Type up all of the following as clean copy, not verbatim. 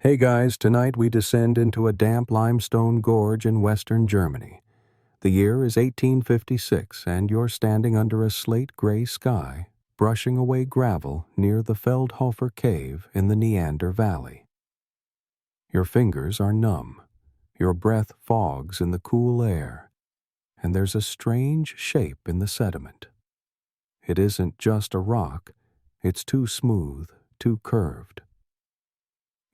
Hey guys, tonight we descend into a damp limestone gorge in western Germany. The year is 1856, and you're standing under a slate-gray sky, brushing away gravel near the Feldhofer Cave in the Neander Valley. Your fingers are numb, your breath fogs in the cool air, and there's a strange shape in the sediment. It isn't just a rock, it's too smooth, too curved.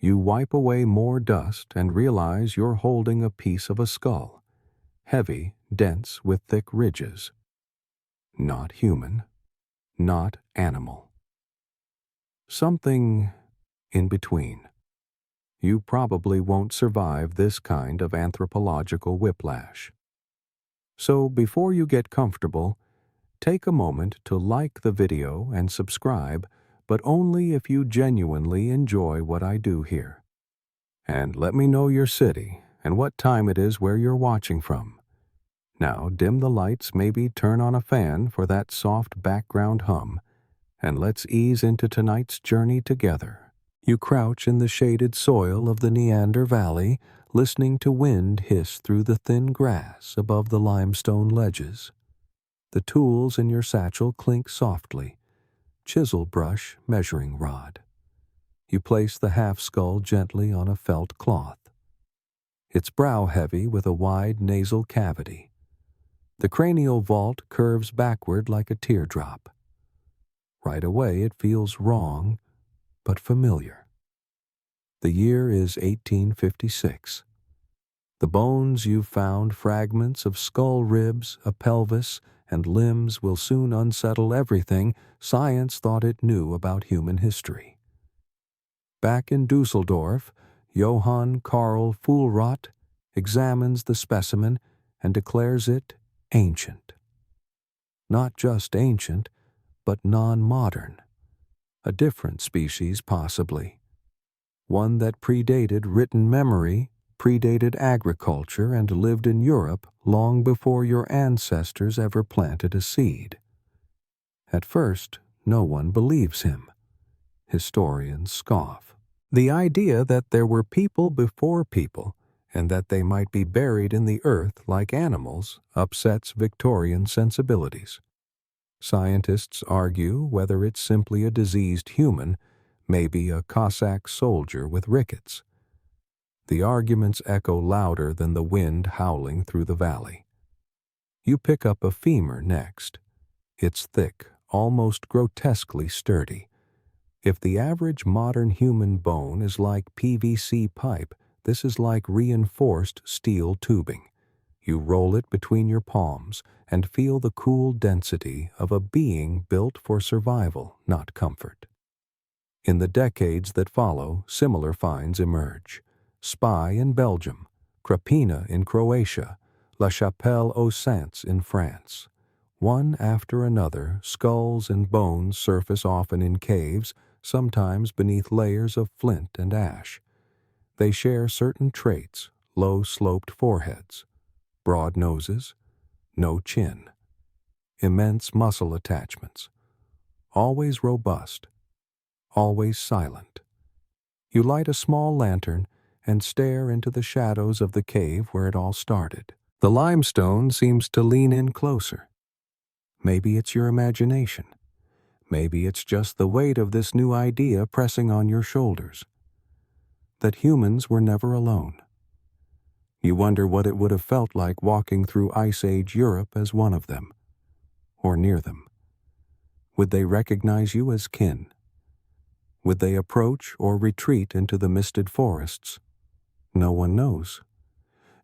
You wipe away more dust and realize you're holding a piece of a skull, heavy, dense, with thick ridges. Not human, not animal. Something in between. You probably won't survive this kind of anthropological whiplash. So before you get comfortable, take a moment to like the video and subscribe, but only if you genuinely enjoy what I do here. And let me know your city and what time it is where you're watching from. Now dim the lights, maybe turn on a fan for that soft background hum, and let's ease into tonight's journey together. You crouch in the shaded soil of the Neander Valley, listening to wind hiss through the thin grass above the limestone ledges. The tools in your satchel clink softly, chisel brush, measuring rod. You place the half-skull gently on a felt cloth. It's brow-heavy with a wide nasal cavity. The cranial vault curves backward like a teardrop. Right away it feels wrong, but familiar. The year is 1856. The bones you've found, fragments of skull ribs, a pelvis, and limbs, will soon unsettle everything science thought it knew about human history. Back in Dusseldorf, Johann Karl Fuhlrott examines the specimen and declares it ancient. Not just ancient, but non-modern. A different species, possibly. One that predated written memory, predated agriculture, and lived in Europe long before your ancestors ever planted a seed. At first, no one believes him. Historians scoff. The idea that there were people before people, and that they might be buried in the earth like animals, upsets Victorian sensibilities. Scientists argue whether it's simply a diseased human, maybe a Cossack soldier with rickets. The arguments echo louder than the wind howling through the valley. You pick up a femur next. It's thick, almost grotesquely sturdy. If the average modern human bone is like PVC pipe, this is like reinforced steel tubing. You roll it between your palms and feel the cool density of a being built for survival, not comfort. In the decades that follow, similar finds emerge. Spy in Belgium, Krapina in Croatia, La Chapelle aux Saints in France. One after another, skulls and bones surface often in caves, sometimes beneath layers of flint and ash. They share certain traits: low-sloped foreheads, broad noses, no chin, immense muscle attachments, always robust, always silent. You light a small lantern and stare into the shadows of the cave where it all started. The limestone seems to lean in closer. Maybe it's your imagination. Maybe it's just the weight of this new idea pressing on your shoulders. That humans were never alone. You wonder what it would have felt like walking through Ice Age Europe as one of them, or near them. Would they recognize you as kin? Would they approach or retreat into the misted forests? No one knows.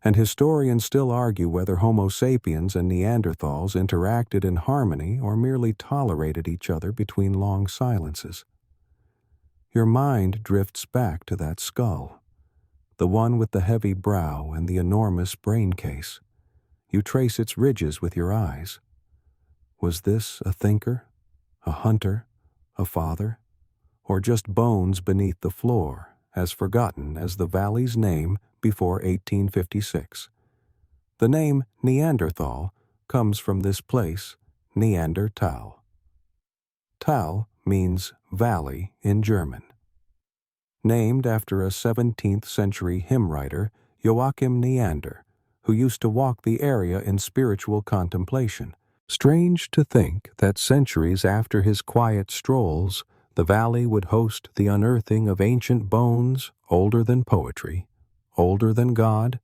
And historians still argue whether Homo sapiens and Neanderthals interacted in harmony or merely tolerated each other between long silences. Your mind drifts back to that skull, the one with the heavy brow and the enormous brain case. You trace its ridges with your eyes. Was this a thinker, a hunter, a father, or just bones beneath the floor, as forgotten as the valley's name before 1856? The name Neanderthal comes from this place, Neanderthal. Tal means valley in German. named after a 17th century hymn writer, Joachim Neander, who used to walk the area in spiritual contemplation. Strange to think that centuries after his quiet strolls, the valley would host the unearthing of ancient bones older than poetry, older than God,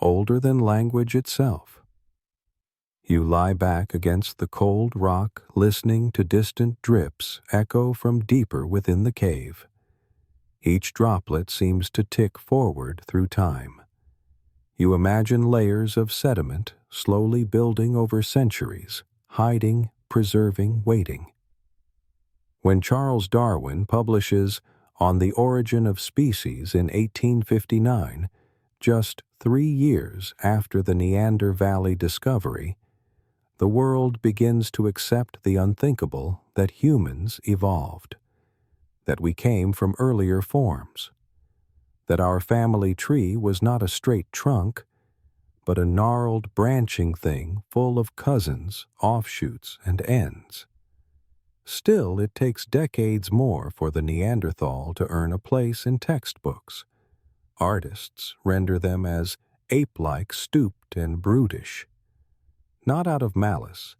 older than language itself. You lie back against the cold rock, listening to distant drips echo from deeper within the cave. Each droplet seems to tick forward through time. You imagine layers of sediment slowly building over centuries, hiding, preserving, waiting. When Charles Darwin publishes On the Origin of Species in 1859, just 3 years after the Neander Valley discovery, the world begins to accept the unthinkable that humans evolved, that we came from earlier forms, that our family tree was not a straight trunk, but a gnarled branching thing full of cousins, offshoots, and ends. Still, it takes decades more for the Neanderthal to earn a place in textbooks. Artists render them as ape-like, stooped, and brutish, not out of malice,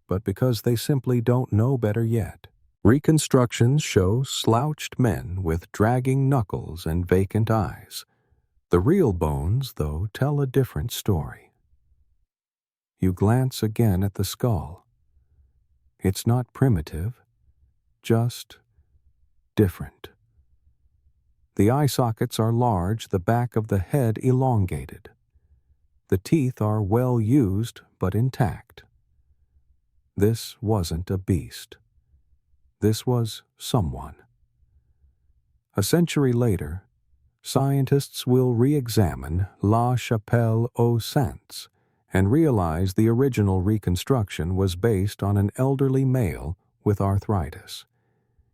but because they simply don't know better yet. Reconstructions show slouched men with dragging knuckles and vacant eyes. The real bones, though, tell a different story. You glance again at the skull. It's not primitive, just different. The eye sockets are large, the back of the head elongated. The teeth are well used but intact. This wasn't a beast. This was someone. A century later, scientists will re-examine La Chapelle aux Saints and realize the original reconstruction was based on an elderly male with arthritis.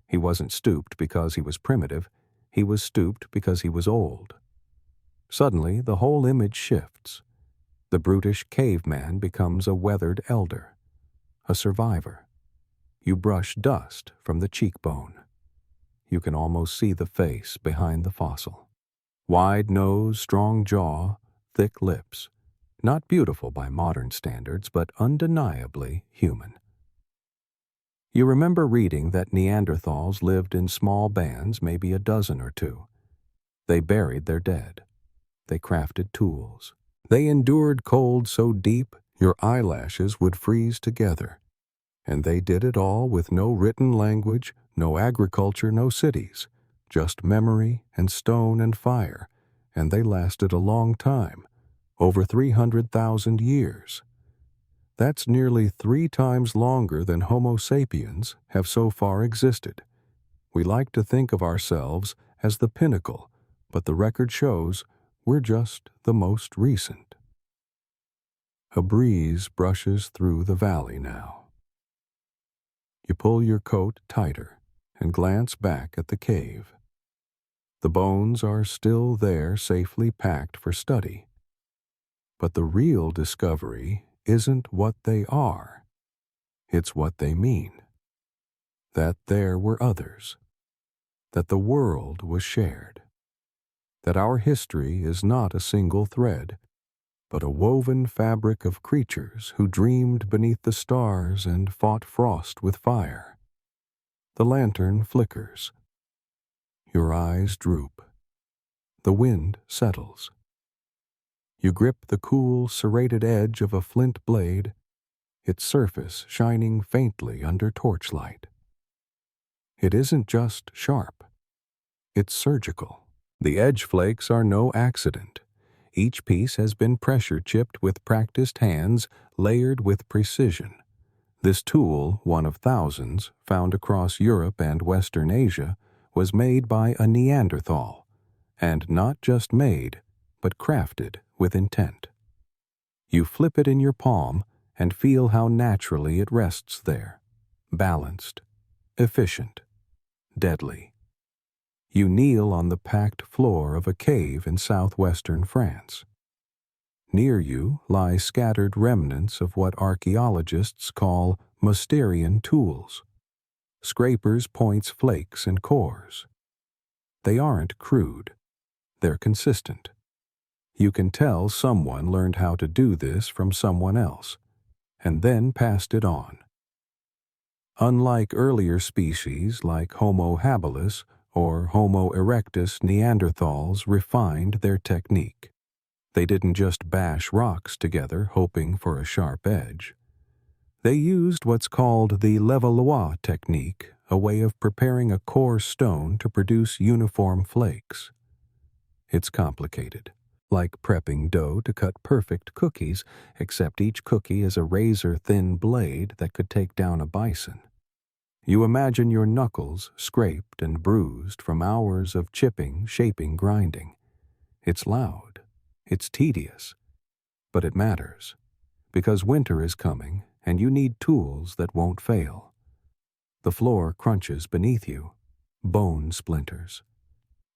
He wasn't stooped because he was primitive, he was stooped because he was old. Suddenly, the whole image shifts. The brutish caveman becomes a weathered elder, a survivor. You brush dust from the cheekbone. You can almost see the face behind the fossil. Wide nose, strong jaw, thick lips. Not beautiful by modern standards, but undeniably human. You remember reading that Neanderthals lived in small bands, maybe a dozen or two. They buried their dead. They crafted tools. They endured cold so deep your eyelashes would freeze together. And they did it all with no written language, no agriculture, no cities, just memory and stone and fire, and they lasted a long time, over 300,000 years. That's nearly 3 times longer than Homo sapiens have so far existed. We like to think of ourselves as the pinnacle, but the record shows we're just the most recent. A breeze brushes through the valley now. You pull your coat tighter and glance back at the cave. The bones are still there, safely packed for study. But the real discovery isn't what they are. It's what they mean. That there were others. That the world was shared. That our history is not a single thread, but a woven fabric of creatures who dreamed beneath the stars and fought frost with fire. The lantern flickers. Your eyes droop. The wind settles. You grip the cool, serrated edge of a flint blade, its surface shining faintly under torchlight. It isn't just sharp. It's surgical. The edge flakes are no accident. Each piece has been pressure-chipped with practiced hands, layered with precision. This tool, one of thousands, found across Europe and Western Asia, was made by a Neanderthal, and not just made, but crafted with intent. You flip it in your palm and feel how naturally it rests there, balanced, efficient, deadly. You kneel on the packed floor of a cave in southwestern France. Near you lie scattered remnants of what archaeologists call Mousterian tools, scrapers, points, flakes, and cores. They aren't crude. They're consistent. You can tell someone learned how to do this from someone else, and then passed it on. Unlike earlier species like Homo habilis or Homo erectus, Neanderthals refined their technique. They didn't just bash rocks together hoping for a sharp edge. They used what's called the Levallois technique, a way of preparing a coarse stone to produce uniform flakes. It's complicated, like prepping dough to cut perfect cookies, except each cookie is a razor-thin blade that could take down a bison. You imagine your knuckles scraped and bruised from hours of chipping, shaping, grinding. It's loud. It's tedious. But it matters, because winter is coming and you need tools that won't fail. The floor crunches beneath you, bone splinters.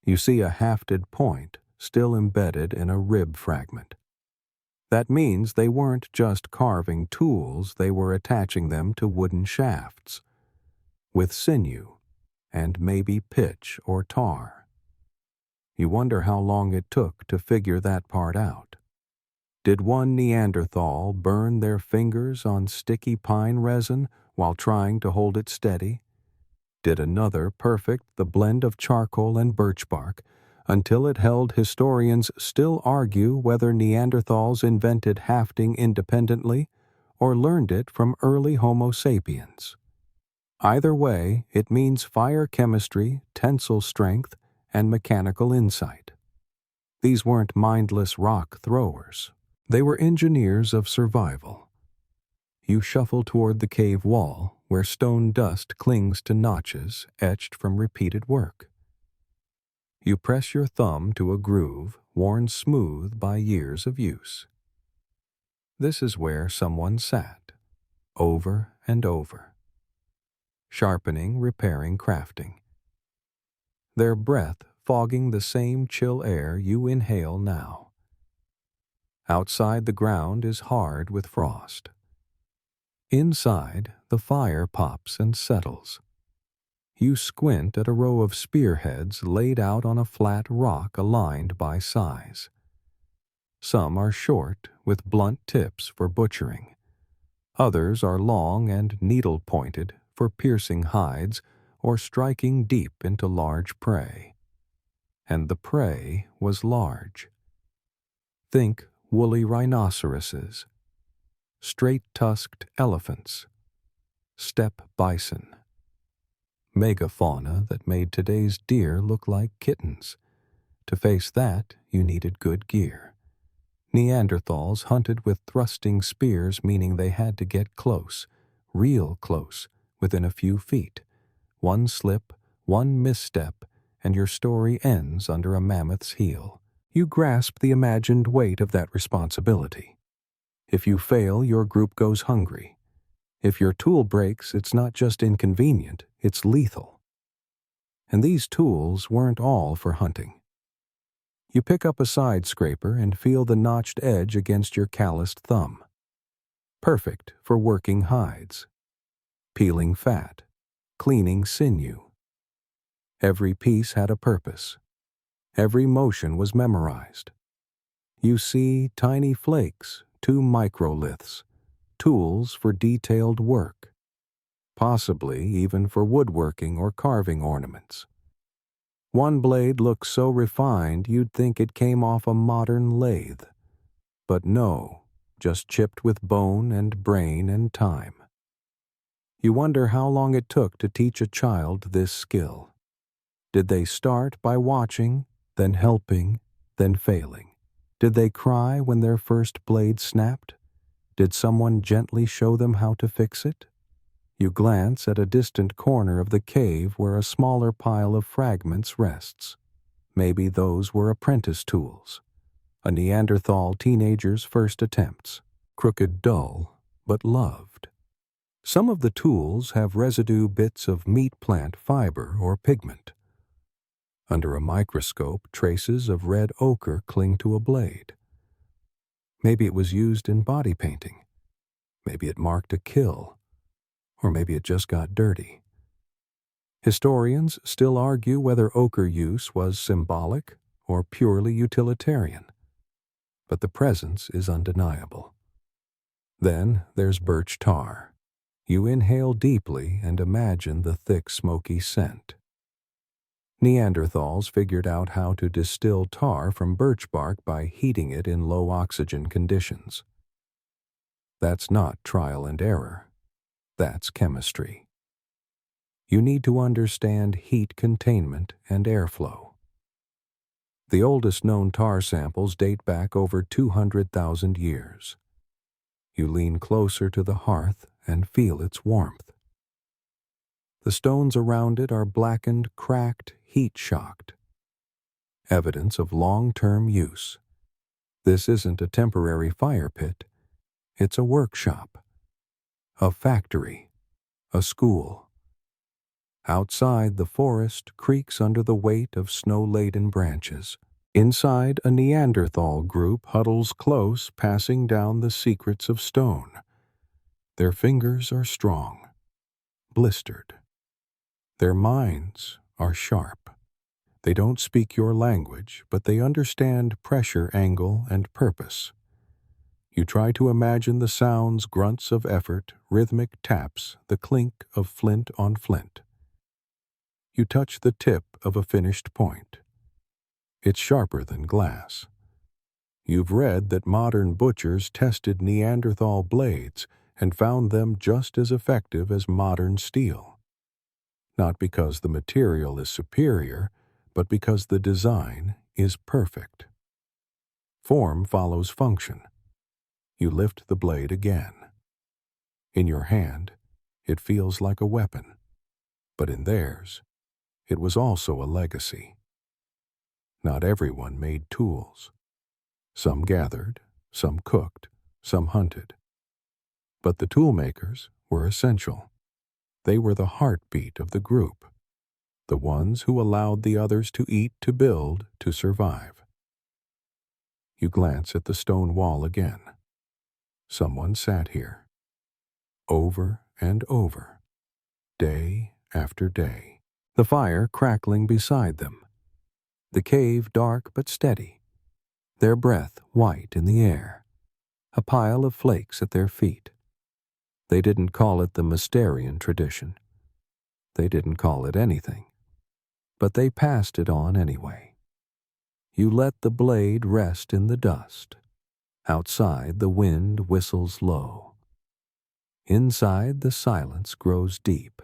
You see a hafted point still embedded in a rib fragment. That means they weren't just carving tools, they were attaching them to wooden shafts, with sinew and maybe pitch or tar. You wonder how long it took to figure that part out. Did one Neanderthal burn their fingers on sticky pine resin while trying to hold it steady? Did another perfect the blend of charcoal and birch bark until it held historians still argue whether Neanderthals invented hafting independently or learned it from early Homo sapiens? Either way, it means fire chemistry, tensile strength, and mechanical insight. These weren't mindless rock throwers. They were engineers of survival. You shuffle toward the cave wall, where stone dust clings to notches etched from repeated work. You press your thumb to a groove worn smooth by years of use. This is where someone sat, over and over, sharpening, repairing, crafting. Their breath fogging the same chill air you inhale now. Outside, the ground is hard with frost. Inside, the fire pops and settles. You squint at a row of spearheads laid out on a flat rock aligned by size. Some are short, with blunt tips for butchering. Others are long and needle-pointed for piercing hides or striking deep into large prey. And the prey was large. Think woolly rhinoceroses, straight-tusked elephants, steppe bison, megafauna that made today's deer look like kittens. To face that, you needed good gear. Neanderthals hunted with thrusting spears, meaning they had to get close, real close, within a few feet. One slip, one misstep, and your story ends under a mammoth's heel. You grasp the imagined weight of that responsibility. If you fail, your group goes hungry. If your tool breaks, it's not just inconvenient, it's lethal. And these tools weren't all for hunting. You pick up a side scraper and feel the notched edge against your calloused thumb. Perfect for working hides, peeling fat, cleaning sinew. Every piece had a purpose. Every motion was memorized. You see tiny flakes, 2 microliths, tools for detailed work, possibly even for woodworking or carving ornaments. One blade looks so refined you'd think it came off a modern lathe. But no, just chipped with bone and brain and time. You wonder how long it took to teach a child this skill. Did they start by watching, then helping, then failing? Did they cry when their first blade snapped? Did someone gently show them how to fix it? You glance at a distant corner of the cave where a smaller pile of fragments rests. Maybe those were apprentice tools. A Neanderthal teenager's first attempts. Crooked, dull, but loved. Some of the tools have residue bits of meat plant fiber or pigment. Under a microscope, traces of red ochre cling to a blade. Maybe it was used in body painting. Maybe it marked a kill. Or maybe it just got dirty. Historians still argue whether ochre use was symbolic or purely utilitarian, but the presence is undeniable. Then there's birch tar. You inhale deeply and imagine the thick, smoky scent. Neanderthals figured out how to distill tar from birch bark by heating it in low oxygen conditions. That's not trial and error. That's chemistry. You need to understand heat containment and airflow. The oldest known tar samples date back over 200,000 years. You lean closer to the hearth and feel its warmth. The stones around it are blackened, cracked, heat-shocked. Evidence of long-term use. This isn't a temporary fire pit. It's a workshop, a factory, a school. Outside, the forest creaks under the weight of snow-laden branches. Inside, a Neanderthal group huddles close, passing down the secrets of stone. Their fingers are strong, blistered. Their minds are sharp. They don't speak your language, but they understand pressure, angle, and purpose. You try to imagine the sounds, grunts of effort, rhythmic taps, the clink of flint on flint. You touch the tip of a finished point. It's sharper than glass. You've read that modern butchers tested Neanderthal blades and found them just as effective as modern steel. Not because the material is superior, but because the design is perfect. Form follows function. You lift the blade again. In your hand, it feels like a weapon, but in theirs, it was also a legacy. Not everyone made tools. Some gathered, some cooked, some hunted. But the toolmakers were essential. They were the heartbeat of the group, the ones who allowed the others to eat, to build, to survive. You glance at the stone wall again. Someone sat here, over and over, day after day, the fire crackling beside them, the cave dark but steady, their breath white in the air, a pile of flakes at their feet. They didn't call it the Mysterian tradition. They didn't call it anything, but they passed it on anyway. You let the blade rest in the dust. Outside, the wind whistles low. Inside, the silence grows deep.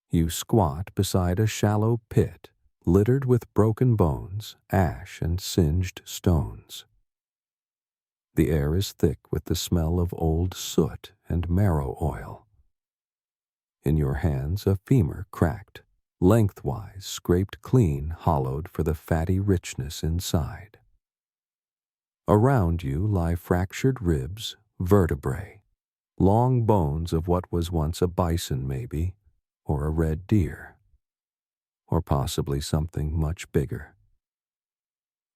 You squat beside a shallow pit littered with broken bones, ash, and singed stones. The air is thick with the smell of old soot and marrow oil. In your hands, a femur cracked, lengthwise, scraped clean, hollowed for the fatty richness inside. Around you lie fractured ribs, vertebrae, long bones of what was once a bison maybe, or a red deer, or possibly something much bigger.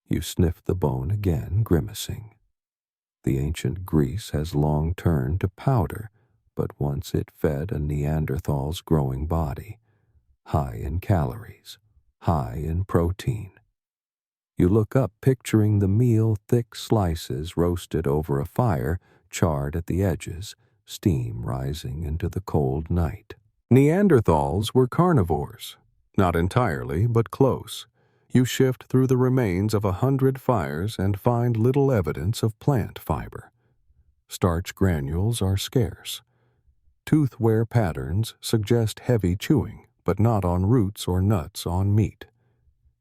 You sniff the bone again, grimacing. The ancient grease has long turned to powder, but once it fed a Neanderthal's growing body, high in calories, high in protein. You look up, picturing the meal, thick slices roasted over a fire, charred at the edges, steam rising into the cold night. Neanderthals were carnivores. Not entirely, but close. You shift through the remains of 100 fires and find little evidence of plant fiber. Starch granules are scarce. Tooth wear patterns suggest heavy chewing, but not on roots or nuts on meat.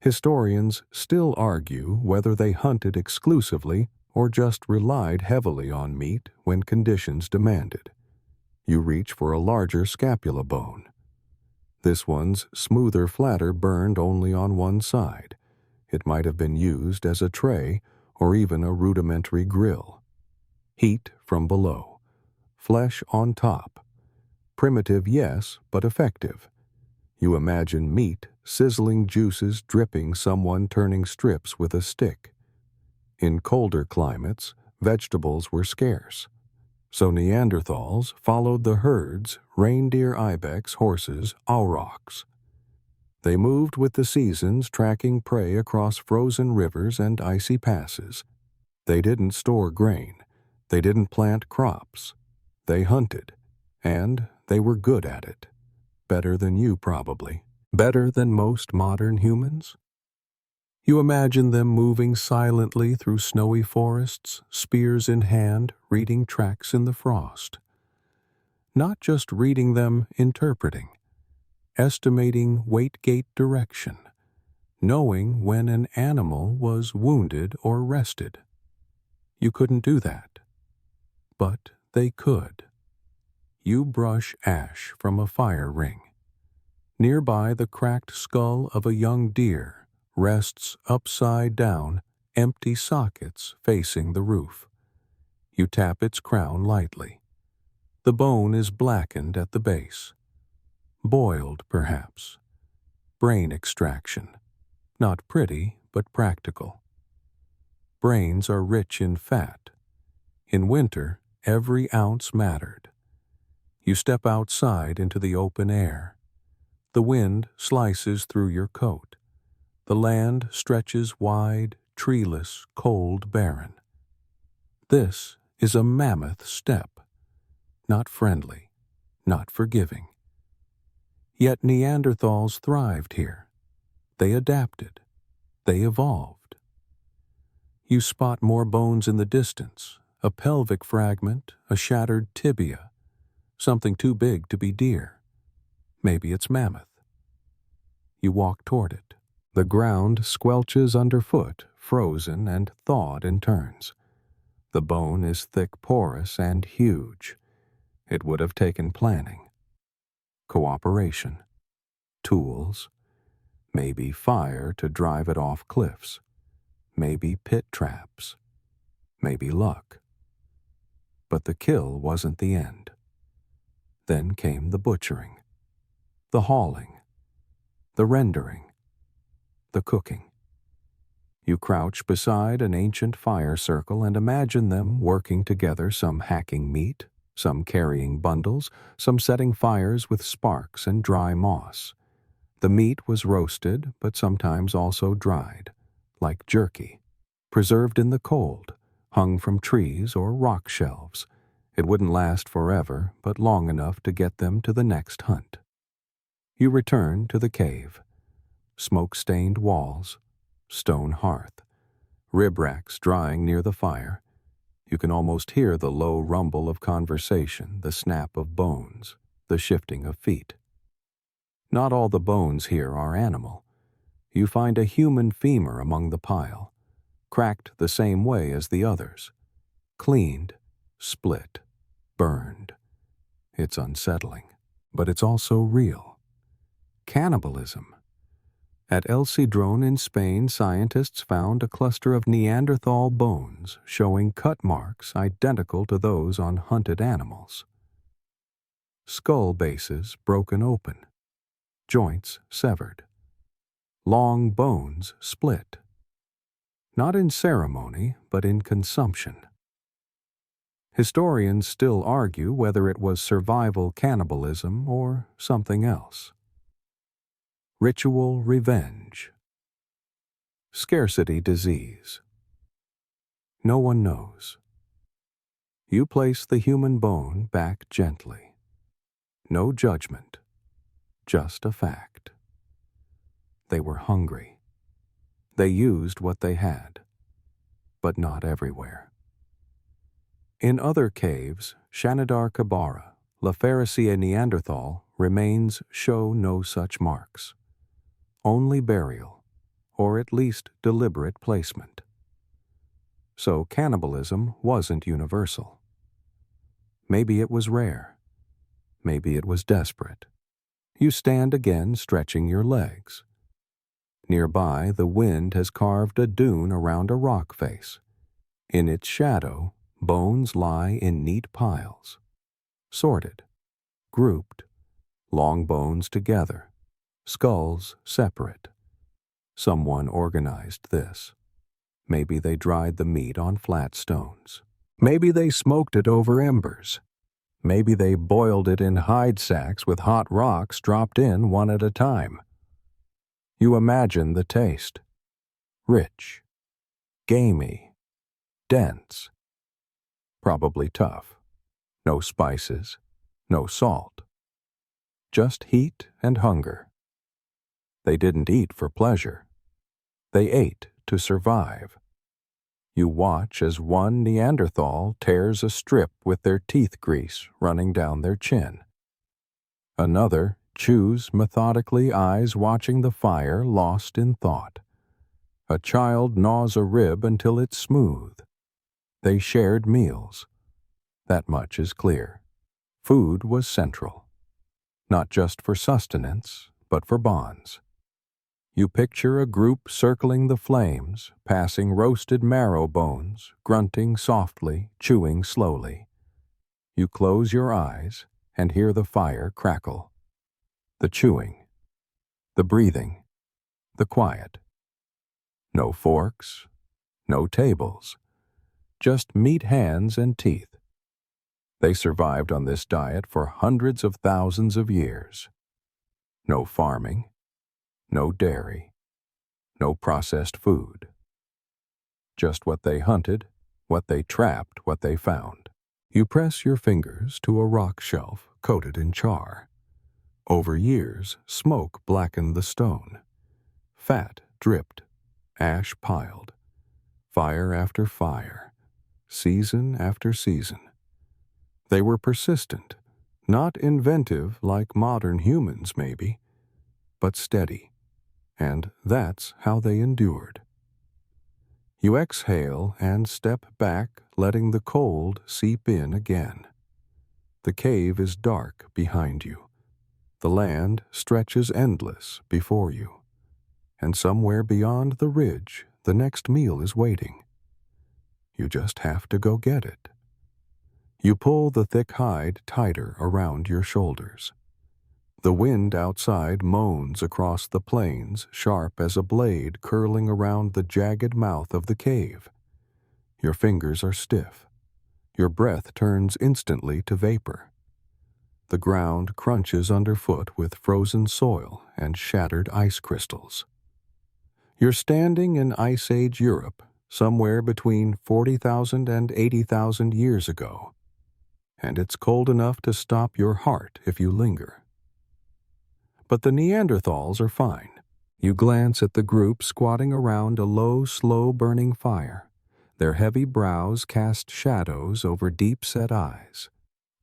Historians still argue whether they hunted exclusively or just relied heavily on meat when conditions demanded. You reach for a larger scapula bone. This one's smoother, flatter, burned only on one side. It might have been used as a tray or even a rudimentary grill. Heat from below. Flesh on top. Primitive, yes, but effective. You imagine meat, sizzling juices dripping, someone turning strips with a stick. In colder climates, vegetables were scarce. So Neanderthals followed the herds, reindeer, ibex, horses, aurochs. They moved with the seasons, tracking prey across frozen rivers and icy passes. They didn't store grain. They didn't plant crops. They hunted, and they were good at it. Better than you, probably. Better than most modern humans. You imagine them moving silently through snowy forests, spears in hand, reading tracks in the frost. Not just reading them, interpreting. Estimating weight-gate direction. Knowing when an animal was wounded or rested. You couldn't do that. But they could. You brush ash from a fire ring. Nearby, the cracked skull of a young deer rests upside down, empty sockets facing the roof. You tap its crown lightly. The bone is blackened at the base. Boiled, perhaps. Brain extraction. Not pretty, but practical. Brains are rich in fat. In winter, every ounce mattered. You step outside into the open air. The wind slices through your coat. The land stretches wide, treeless, cold, barren. This is a mammoth steppe. Not friendly, not forgiving. Yet Neanderthals thrived here. They adapted. They evolved. You spot more bones in the distance, a pelvic fragment, a shattered tibia, something too big to be deer. Maybe it's mammoth. You walk toward it. The ground squelches underfoot, frozen and thawed in turns. The bone is thick, porous, and huge. It would have taken planning. Cooperation. Tools. Maybe fire to drive it off cliffs. Maybe pit traps. Maybe luck. But the kill wasn't the end. Then came the butchering. The hauling. The rendering. The cooking. You crouch beside an ancient fire circle and imagine them working together, some hacking meat, some carrying bundles, some setting fires with sparks and dry moss. The meat was roasted, but sometimes also dried, like jerky, preserved in the cold, hung from trees or rock shelves. It wouldn't last forever, but long enough to get them to the next hunt. You return to the cave. Smoke-stained walls, stone hearth, rib racks drying near the fire. You can almost hear the low rumble of conversation, the snap of bones, the shifting of feet. Not all the bones here are animal. You find a human femur among the pile, cracked the same way as the others. Cleaned, split, burned. It's unsettling, but it's also real. Cannibalism. At El Cedrón in Spain, scientists found a cluster of Neanderthal bones showing cut marks identical to those on hunted animals. Skull bases broken open, joints severed, long bones split. Not in ceremony, but in consumption. Historians still argue whether it was survival cannibalism or something else. Ritual revenge. Scarcity disease. No one knows. You place the human bone back gently. No judgment, just a fact. They were hungry. They used what they had, but not everywhere. In other caves, Shanidar Kabara, Lapharicia Neanderthal, remains show no such marks. Only burial, or at least deliberate placement. So cannibalism wasn't universal. Maybe it was rare. Maybe it was desperate. You stand again, stretching your legs. Nearby, the wind has carved a dune around a rock face. In its shadow, bones lie in neat piles. Sorted, grouped, long bones together, skulls separate. Someone organized this. Maybe they dried the meat on flat stones. Maybe they smoked it over embers. Maybe they boiled it in hide sacks with hot rocks dropped in one at a time. You imagine the taste. Rich, gamey, dense. Probably tough. No spices, no salt. Just heat and hunger. They didn't eat for pleasure. They ate to survive. You watch as one Neanderthal tears a strip with their teeth grease running down their chin. Another chews methodically, eyes watching the fire, lost in thought. A child gnaws a rib until it's smooth. They shared meals. That much is clear. Food was central, not just for sustenance, but for bonds. You picture a group circling the flames, passing roasted marrow bones, grunting softly, chewing slowly. You close your eyes and hear the fire crackle. The chewing, the breathing, the quiet. No forks, no tables, just meat hands and teeth. They survived on this diet for hundreds of thousands of years. No farming, no dairy, no processed food. Just what they hunted, what they trapped, what they found. You press your fingers to a rock shelf coated in char. Over years, smoke blackened the stone. Fat dripped, ash piled. Fire after fire, season after season. They were persistent, not inventive like modern humans maybe, but steady, and that's how they endured. You exhale and step back, letting the cold seep in again. The cave is dark behind you. The land stretches endless before you. And somewhere beyond the ridge, the next meal is waiting. You just have to go get it. You pull the thick hide tighter around your shoulders. The wind outside moans across the plains, sharp as a blade curling around the jagged mouth of the cave. Your fingers are stiff. Your breath turns instantly to vapor. The ground crunches underfoot with frozen soil and shattered ice crystals. You're standing in Ice Age Europe, somewhere between 40,000 and 80,000 years ago, and it's cold enough to stop your heart if you linger. But the Neanderthals are fine. You glance at the group squatting around a low, slow-burning fire. Their heavy brows cast shadows over deep-set eyes.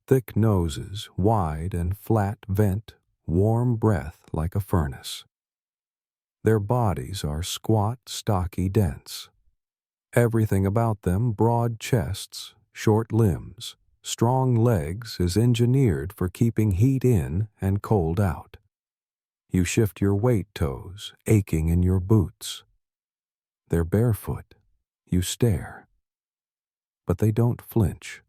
Thick noses, wide and flat vent, warm breath like a furnace. Their bodies are squat, stocky, dense. Everything about them, broad chests, short limbs, strong legs, is engineered for keeping heat in and cold out. You shift your weight toes, aching in your boots. They're barefoot. You stare. But they don't flinch.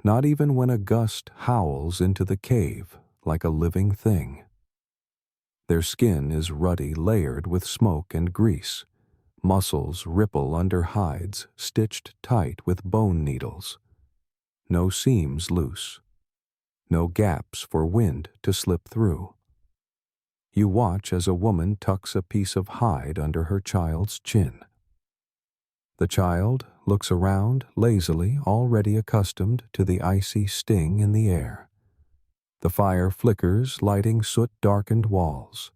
Not even when a gust howls into the cave like a living thing. Their skin is ruddy, layered with smoke and grease. Muscles ripple under hides stitched tight with bone needles. No seams loose. No gaps for wind to slip through. You watch as a woman tucks a piece of hide under her child's chin. The child looks around lazily, already accustomed to the icy sting in the air. The fire flickers, lighting soot-darkened walls.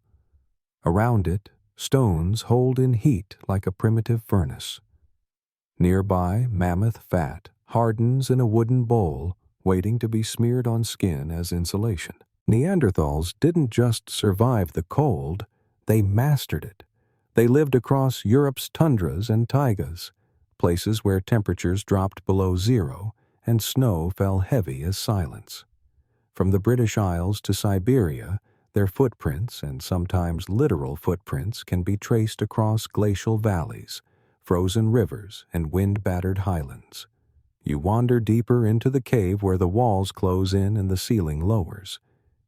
Around it, stones hold in heat like a primitive furnace. Nearby, mammoth fat hardens in a wooden bowl, waiting to be smeared on skin as insulation. Neanderthals didn't just survive the cold, they mastered it. They lived across Europe's tundras and taigas, places where temperatures dropped below zero and snow fell heavy as silence. From the British Isles to Siberia, their footprints, and sometimes literal footprints, can be traced across glacial valleys, frozen rivers, and wind-battered highlands. You wander deeper into the cave where the walls close in and the ceiling lowers.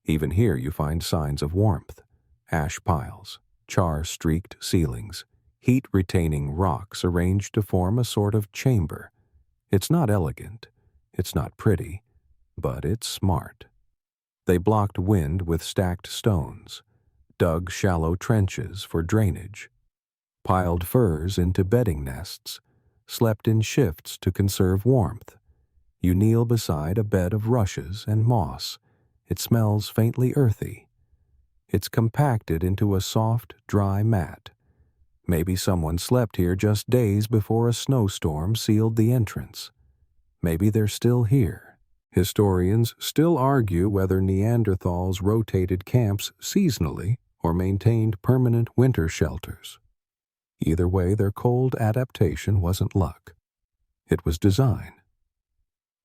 Even here you find signs of warmth: ash piles, char-streaked ceilings, heat-retaining rocks arranged to form a sort of chamber. It's not elegant, it's not pretty, but it's smart. They blocked wind with stacked stones, dug shallow trenches for drainage, piled furs into bedding nests, slept in shifts to conserve warmth. You kneel beside a bed of rushes and moss. It smells faintly earthy. It's compacted into a soft, dry mat. Maybe someone slept here just days before a snowstorm sealed the entrance. Maybe they're still here. Historians still argue whether Neanderthals rotated camps seasonally or maintained permanent winter shelters. Either way, their cold adaptation wasn't luck. It was design.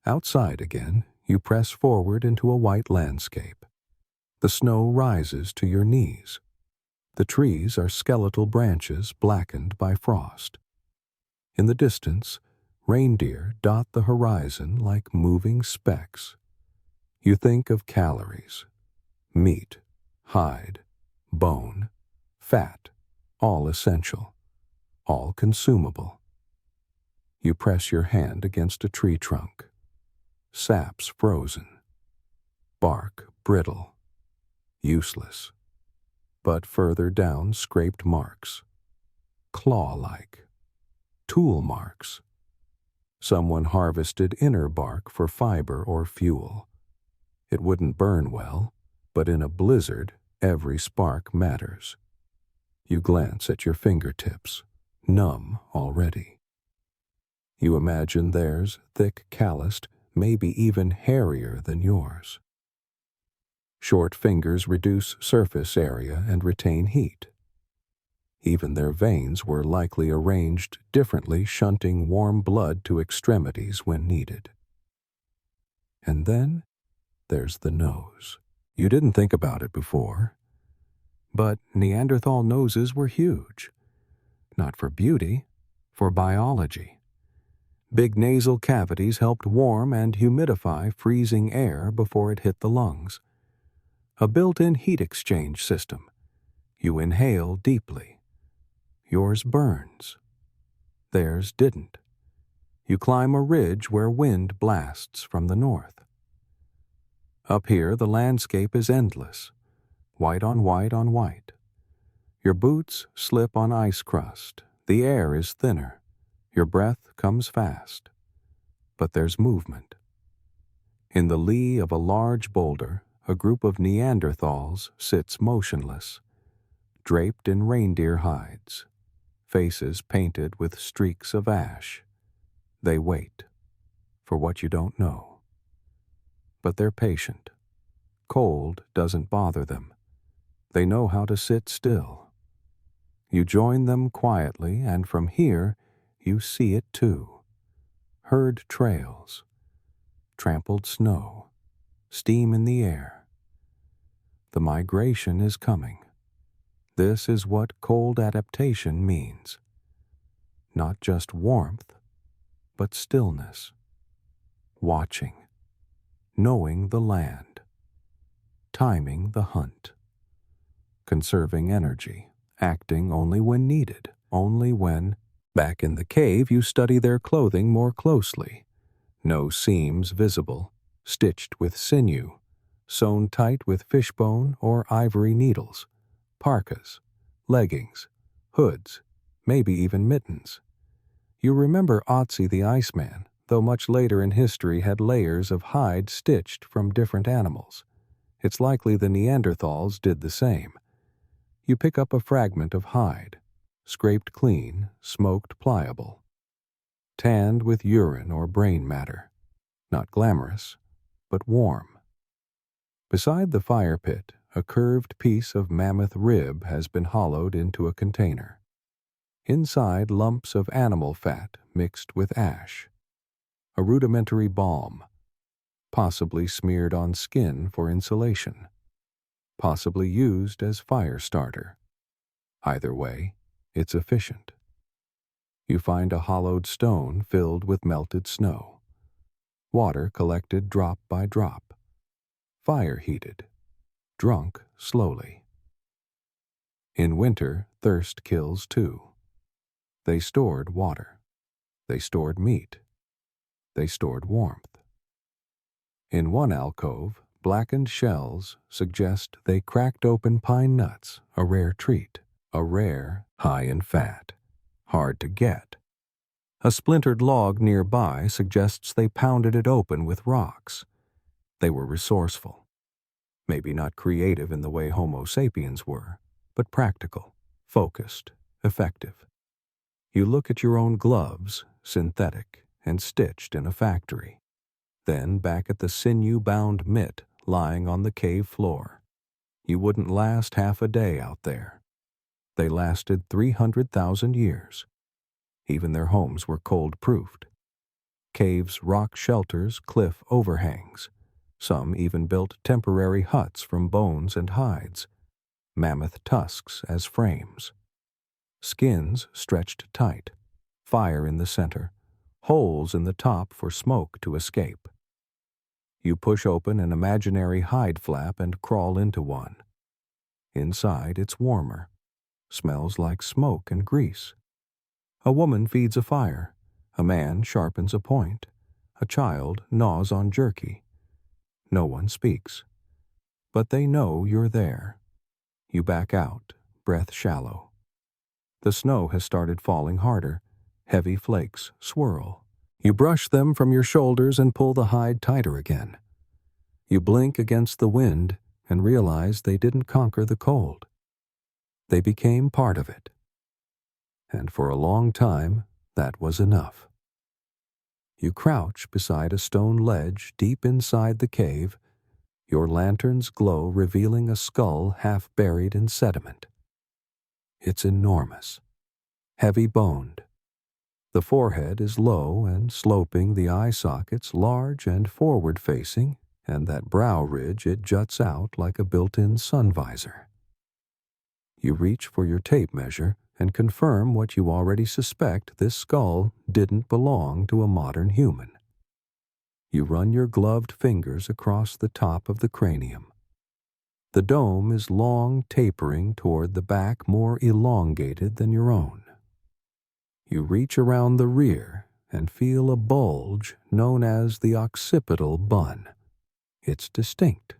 Outside again, you press forward into a white landscape. The snow rises to your knees. The trees are skeletal branches blackened by frost. In the distance, reindeer dot the horizon like moving specks. You think of calories, meat, hide, bone, fat, all essential, all consumable. You press your hand against a tree trunk. Sap's frozen, bark brittle, useless, but further down scraped marks, claw-like, tool marks. Someone harvested inner bark for fiber or fuel. It wouldn't burn well, but in a blizzard, every spark matters. You glance at your fingertips, numb already. You imagine theirs thick, calloused, maybe even hairier than yours. Short fingers reduce surface area and retain heat. Even their veins were likely arranged differently, shunting warm blood to extremities when needed. And then there's the nose. You didn't think about it before, but Neanderthal noses were huge. Not for beauty, for biology. Big nasal cavities helped warm and humidify freezing air before it hit the lungs. A built-in heat exchange system. You inhale deeply. Yours burns. Theirs didn't. You climb a ridge where wind blasts from the north. Up here, the landscape is endless, white on white on white. Your boots slip on ice crust. The air is thinner. Your breath comes fast. But there's movement. In the lee of a large boulder, a group of Neanderthals sits motionless, draped in reindeer hides, faces painted with streaks of ash. They wait for what you don't know. But they're patient. Cold doesn't bother them. They know how to sit still. You join them quietly, and from here, you see it too. Herd trails, trampled snow, steam in the air. The migration is coming. This is what cold adaptation means. Not just warmth, but stillness. Watching, knowing the land, timing the hunt, conserving energy, acting only when needed, only when. Back in the cave, you study their clothing more closely. No seams visible, stitched with sinew, sewn tight with fishbone or ivory needles, parkas, leggings, hoods, maybe even mittens. You remember Otzi the Iceman, though much later in history had layers of hide stitched from different animals. It's likely the Neanderthals did the same. You pick up a fragment of hide, scraped clean, smoked pliable, tanned with urine or brain matter. Not glamorous, but warm. Beside the fire pit, a curved piece of mammoth rib has been hollowed into a container. Inside, lumps of animal fat mixed with ash. A rudimentary balm, possibly smeared on skin for insulation, possibly used as fire starter. Either way, it's efficient. You find a hollowed stone filled with melted snow. Water collected drop by drop. Fire heated. Drunk slowly. In winter, thirst kills too. They stored water. They stored meat. They stored warmth. In one alcove, blackened shells suggest they cracked open pine nuts, a rare treat, a rare, high in fat, hard to get. A splintered log nearby suggests they pounded it open with rocks. They were resourceful. Maybe not creative in the way Homo sapiens were, but practical, focused, effective. You look at your own gloves, synthetic and stitched in a factory. Then back at the sinew-bound mitt lying on the cave floor. You wouldn't last half a day out there. They lasted 300,000 years. Even their homes were cold-proofed. Caves, rock shelters, cliff overhangs. Some even built temporary huts from bones and hides, mammoth tusks as frames. Skins stretched tight, fire in the center, holes in the top for smoke to escape. You push open an imaginary hide flap and crawl into one. Inside, it's warmer, smells like smoke and grease. A woman feeds a fire, a man sharpens a point, a child gnaws on jerky. No one speaks, but they know you're there. You back out, breath shallow. The snow has started falling harder. Heavy flakes swirl. You brush them from your shoulders and pull the hide tighter again. You blink against the wind and realize they didn't conquer the cold. They became part of it. And for a long time, that was enough. You crouch beside a stone ledge deep inside the cave, your lantern's glow revealing a skull half buried in sediment. It's enormous, heavy-boned. The forehead is low and sloping, the eye sockets large and forward-facing, and that brow ridge it juts out like a built-in sun visor. You reach for your tape measure and confirm what you already suspect: this skull didn't belong to a modern human. You run your gloved fingers across the top of the cranium. The dome is long, tapering toward the back, more elongated than your own. You reach around the rear and feel a bulge known as the occipital bun. It's distinct.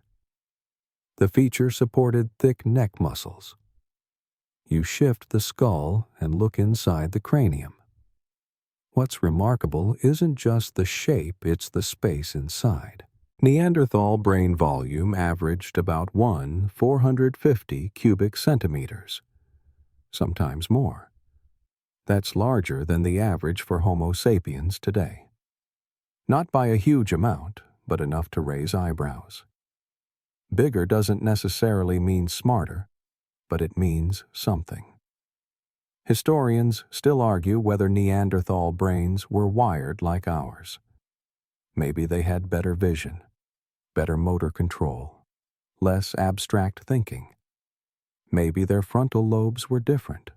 The feature supported thick neck muscles. You shift the skull and look inside the cranium. What's remarkable isn't just the shape, it's the space inside. Neanderthal brain volume averaged about 450 cubic centimeters, sometimes more. That's larger than the average for Homo sapiens today. Not by a huge amount, but enough to raise eyebrows. Bigger doesn't necessarily mean smarter, but it means something. Historians still argue whether Neanderthal brains were wired like ours. Maybe they had better vision, better motor control, less abstract thinking. Maybe their frontal lobes were different.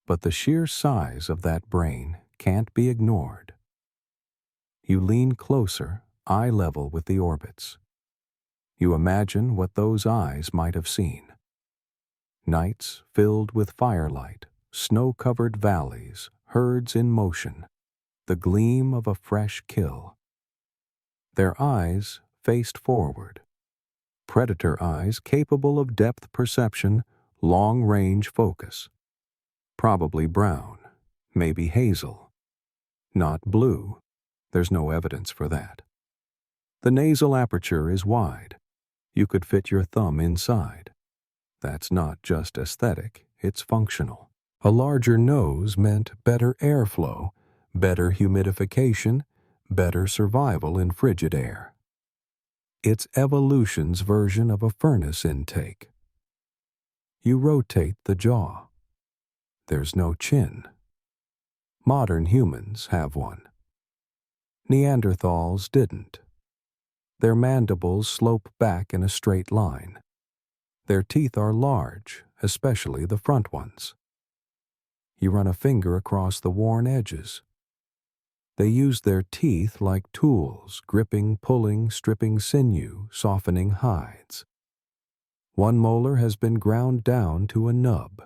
But the sheer size of that brain can't be ignored. You lean closer, eye level with the orbits. You imagine what those eyes might have seen. Nights filled with firelight, snow-covered valleys, herds in motion, the gleam of a fresh kill. Their eyes faced forward. Predator eyes capable of depth perception, long-range focus. Probably brown, maybe hazel. Not blue. There's no evidence for that. The nasal aperture is wide. You could fit your thumb inside. That's not just aesthetic, it's functional. A larger nose meant better airflow, better humidification, better survival in frigid air. It's evolution's version of a furnace intake. You rotate the jaw. There's no chin. Modern humans have one. Neanderthals didn't. Their mandibles slope back in a straight line. Their teeth are large, especially the front ones. You run a finger across the worn edges. They use their teeth like tools, gripping, pulling, stripping sinew, softening hides. One molar has been ground down to a nub.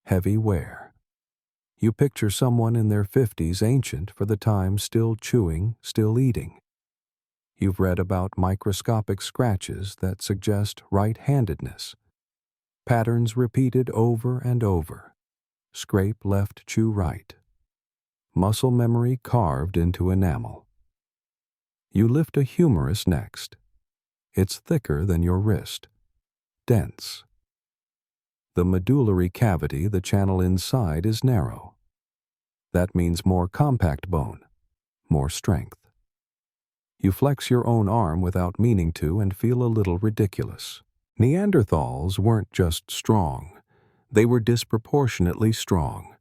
Heavy wear. You picture someone in their 50s, ancient for the time, still chewing, still eating. You've read about microscopic scratches that suggest right-handedness, patterns repeated over and over, scrape left, chew right, muscle memory carved into enamel. You lift a humerus next. It's thicker than your wrist, dense. The medullary cavity, the channel inside, is narrow. That means more compact bone, more strength. You flex your own arm without meaning to and feel a little ridiculous. Neanderthals weren't just strong, they were disproportionately strong.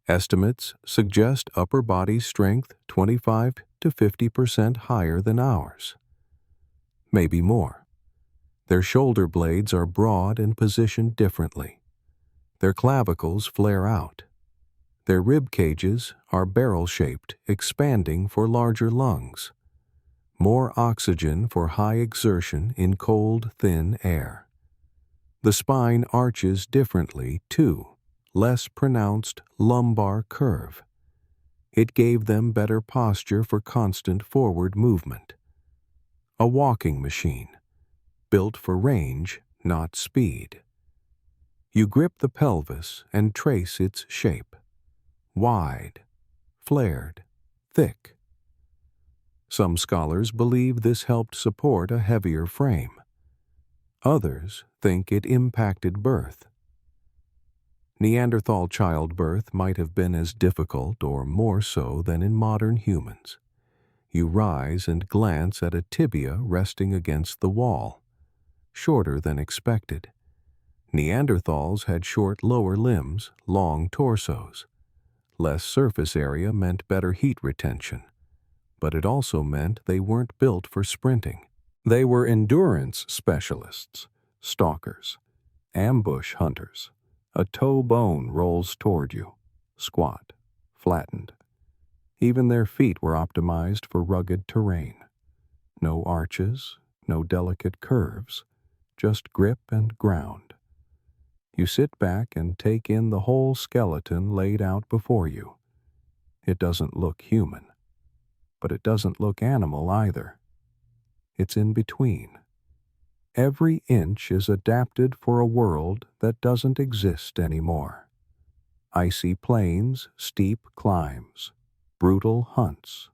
Estimates suggest upper body strength 25 to 50% higher than ours. Maybe more. Their shoulder blades are broad and positioned differently. Their clavicles flare out. Their rib cages are barrel-shaped, expanding for larger lungs. More oxygen for high exertion in cold, thin air. The spine arches differently, too, less pronounced lumbar curve. It gave them better posture for constant forward movement. A walking machine, built for range, not speed. You grip the pelvis and trace its shape. Wide, flared, thick. Some scholars believe this helped support a heavier frame. Others think it impacted birth. Neanderthal childbirth might have been as difficult or more so than in modern humans. You rise and glance at a tibia resting against the wall, shorter than expected. Neanderthals had short lower limbs, long torsos. Less surface area meant better heat retention, but it also meant they weren't built for sprinting. They were endurance specialists, stalkers, ambush hunters. A toe bone rolls toward you, squat, flattened. Even their feet were optimized for rugged terrain. No arches, no delicate curves, just grip and ground. You sit back and take in the whole skeleton laid out before you. It doesn't look human, but it doesn't look animal either. It's in between. Every inch is adapted for a world that doesn't exist anymore. Icy plains, steep climbs, brutal hunts.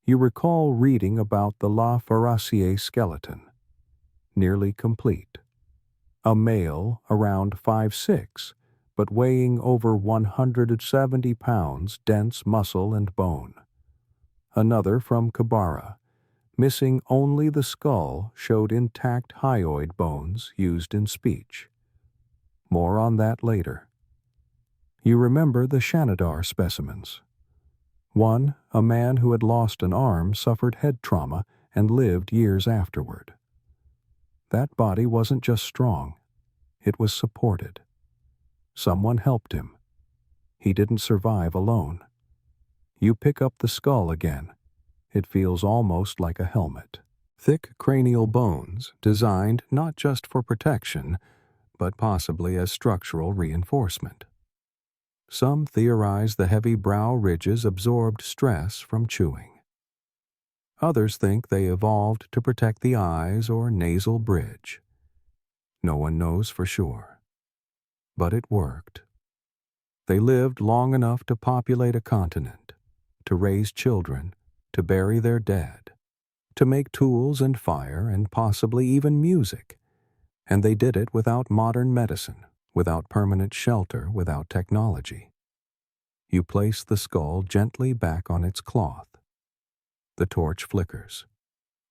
You recall reading about the La Farassier skeleton, nearly complete. A male around 5'6", but weighing over 170 pounds, dense muscle and bone. Another from Kibara, missing only the skull, showed intact hyoid bones used in speech. More on that later. You remember the Shanidar specimens. One, a man who had lost an arm, suffered head trauma and lived years afterward. That body wasn't just strong, it was supported. Someone helped him. He didn't survive alone. You pick up the skull again. It feels almost like a helmet. Thick cranial bones designed not just for protection, but possibly as structural reinforcement. Some theorize the heavy brow ridges absorbed stress from chewing. Others think they evolved to protect the eyes or nasal bridge. No one knows for sure. But it worked. They lived long enough to populate a continent, to raise children, to bury their dead, to make tools and fire and possibly even music. And they did it without modern medicine, without permanent shelter, without technology. You place the skull gently back on its cloth. The torch flickers.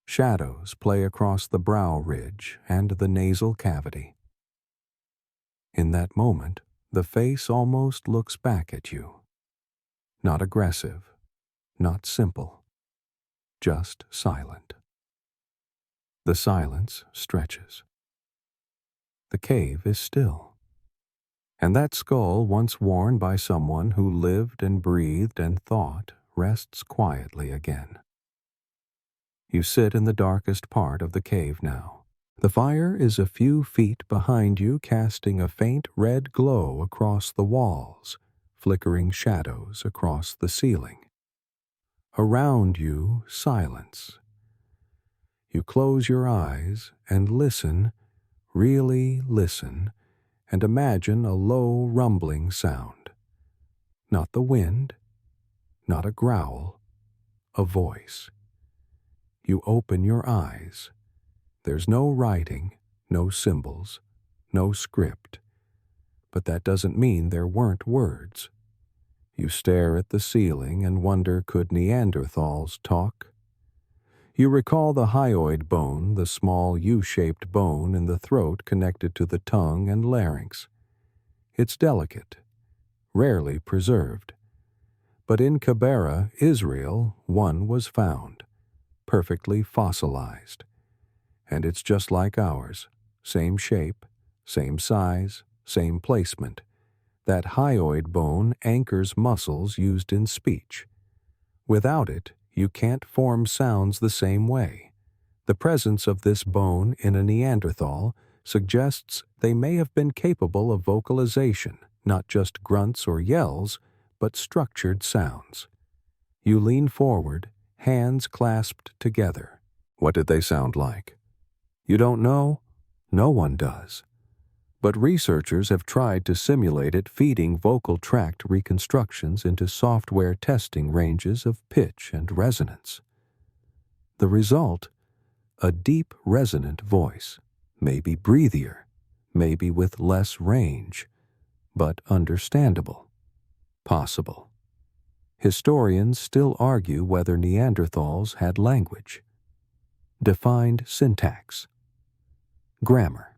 Shadows play across the brow ridge and the nasal cavity. In that moment, the face almost looks back at you. Not aggressive, not simple, just silent. The silence stretches. The cave is still. And that skull, once worn by someone who lived and breathed and thought, rests quietly again. You sit in the darkest part of the cave now. The fire is a few feet behind you, casting a faint red glow across the walls, flickering shadows across the ceiling. Around you, silence, You close your eyes and listen, really listen, and imagine a low rumbling sound. Not the wind, not a growl, a voice. You open your eyes. There's no writing, no symbols, no script. But that doesn't mean there weren't words. You stare at the ceiling and wonder, could Neanderthals talk? You recall the hyoid bone, the small U-shaped bone in the throat connected to the tongue and larynx. It's delicate, rarely preserved. But in Kibera, Israel, one was found, perfectly fossilized. And it's just like ours, same shape, same size, same placement. That hyoid bone anchors muscles used in speech. Without it, you can't form sounds the same way. The presence of this bone in a Neanderthal suggests they may have been capable of vocalization, not just grunts or yells, but structured sounds. You lean forward, hands clasped together. What did they sound like? You don't know? No one does. But researchers have tried to simulate it, feeding vocal tract reconstructions into software testing ranges of pitch and resonance. The result? A deep, resonant voice, maybe breathier, maybe with less range, but understandable, possible. Historians still argue whether Neanderthals had language, defined syntax, grammar,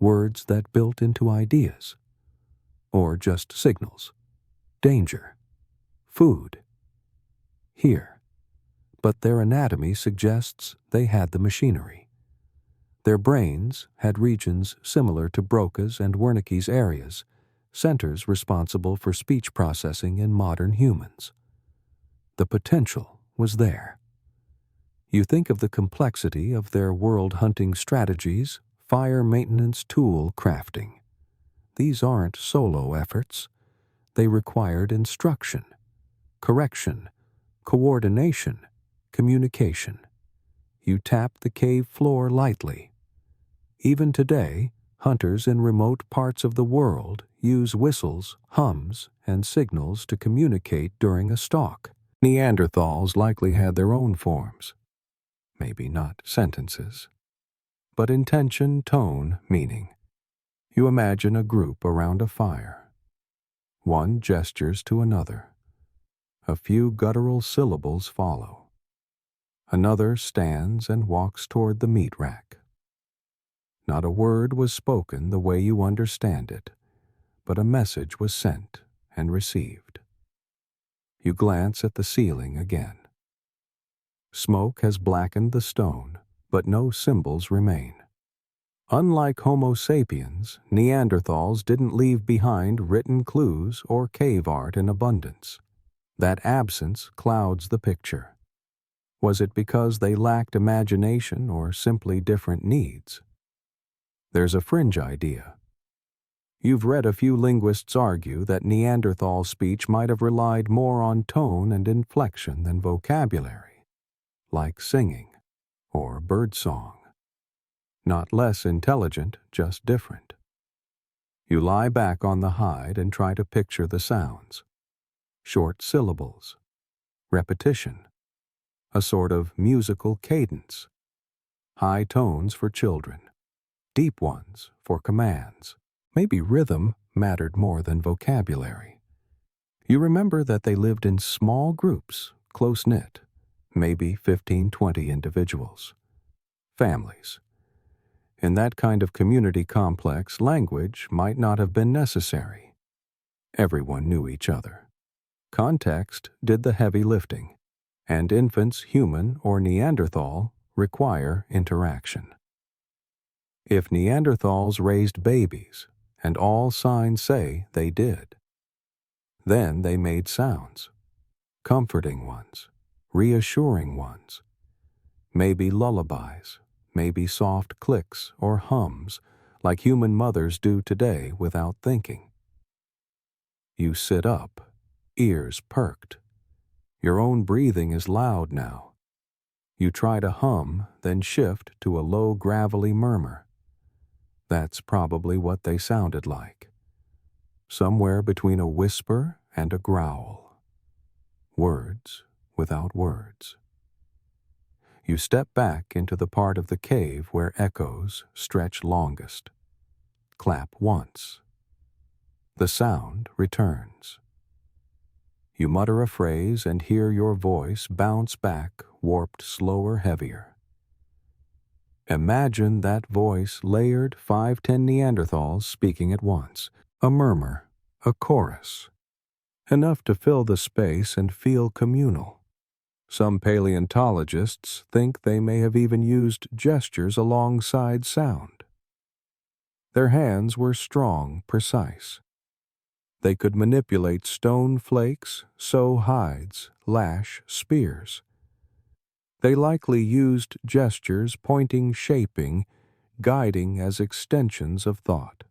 words that built into ideas, or just signals, danger, food, here. But their anatomy suggests they had the machinery. Their brains had regions similar to Broca's and Wernicke's areas, centers responsible for speech processing in modern humans. The potential was there. You think of the complexity of their world-hunting strategies, fire maintenance tool crafting. These aren't solo efforts. They required instruction, correction, coordination, communication. You tap the cave floor lightly. Even today, hunters in remote parts of the world use whistles, hums, and signals to communicate during a stalk. Neanderthals likely had their own forms. Maybe not sentences, but intention, tone, meaning. You imagine a group around a fire. One gestures to another. A few guttural syllables follow. Another stands and walks toward the meat rack. Not a word was spoken the way you understand it, but a message was sent and received. You glance at the ceiling again. Smoke has blackened the stone, but no symbols remain. Unlike Homo sapiens, Neanderthals didn't leave behind written clues or cave art in abundance. That absence clouds the picture. Was it because they lacked imagination or simply different needs? There's a fringe idea. You've read a few linguists argue that Neanderthal speech might have relied more on tone and inflection than vocabulary, like singing or birdsong. Not less intelligent, just different. You lie back on the hide and try to picture the sounds. Short syllables, repetition, a sort of musical cadence, high tones for children, deep ones for commands. Maybe rhythm mattered more than vocabulary. You remember that they lived in small groups, close-knit, maybe 15-20 individuals. Families. In that kind of community complex, language might not have been necessary. Everyone knew each other. Context did the heavy lifting, and infants, human or Neanderthal, require interaction. If Neanderthals raised babies, and all signs say they did, then they made sounds, comforting ones, reassuring ones, maybe lullabies, maybe soft clicks or hums like human mothers do today without thinking. You sit up, ears perked. Your own breathing is loud now. You try to hum, then shift to a low gravelly murmur. That's probably what they sounded like. Somewhere between a whisper and a growl. Words without words. You step back into the part of the cave where echoes stretch longest. Clap once. The sound returns. You mutter a phrase and hear your voice bounce back, warped slower, heavier. Imagine that voice layered 5-10 Neanderthals speaking at once. A murmur, a chorus. Enough to fill the space and feel communal. Some paleontologists think they may have even used gestures alongside sound. Their hands were strong, precise. They could manipulate stone flakes, sew hides, lash spears. They likely used gestures pointing, shaping, guiding as extensions of thought.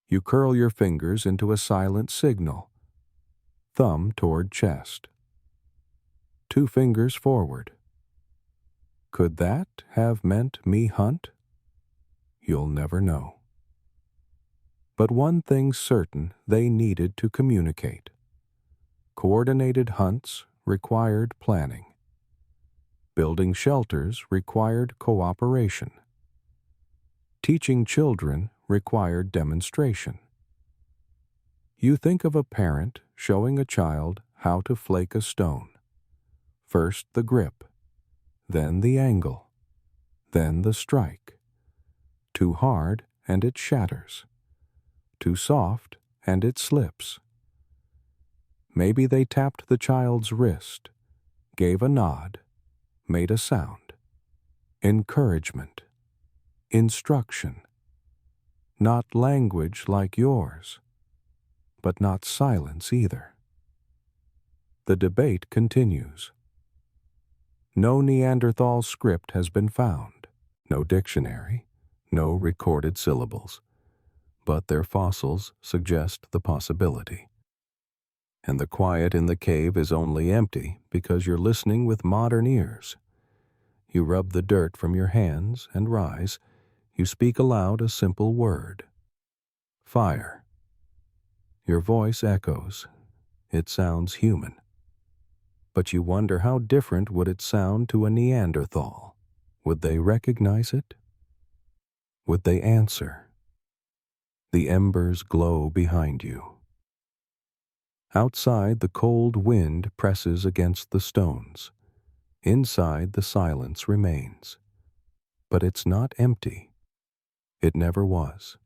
You curl your fingers into a silent signal. Thumb toward chest. 2 fingers forward. Could that have meant me hunt? You'll never know. But one thing's certain, they needed to communicate. Coordinated hunts required planning. Building shelters required cooperation. Teaching children required demonstration. You think of a parent showing a child how to flake a stone. First the grip, then the angle, then the strike. Too hard and it shatters. Too soft and it slips. Maybe they tapped the child's wrist, gave a nod, made a sound. Encouragement. Instruction. Not language like yours, but not silence either. The debate continues. No Neanderthal script has been found, no dictionary, no recorded syllables, but their fossils suggest the possibility. And the quiet in the cave is only empty because you're listening with modern ears. You rub the dirt from your hands and rise. You speak aloud a simple word. Fire. Your voice echoes. It sounds human. But you wonder how different would it sound to a Neanderthal? Would they recognize it? Would they answer? The embers glow behind you. Outside, the cold wind presses against the stones. Inside, the silence remains. But it's not empty. It never was.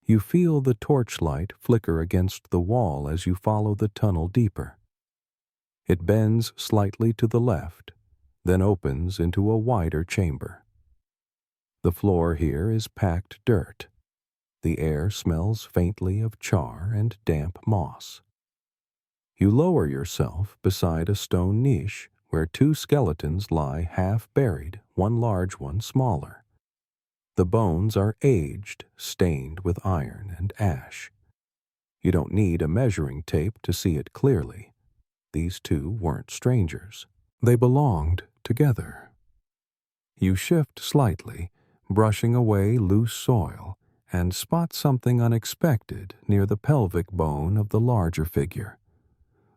You feel the torchlight flicker against the wall as you follow the tunnel deeper. It bends slightly to the left, then opens into a wider chamber. The floor here is packed dirt. The air smells faintly of char and damp moss. You lower yourself beside a stone niche where 2 skeletons lie half buried, one large, one smaller. The bones are aged, stained with iron and ash. You don't need a measuring tape to see it clearly. These 2 weren't strangers. They belonged together. You shift slightly, brushing away loose soil, and spot something unexpected near the pelvic bone of the larger figure.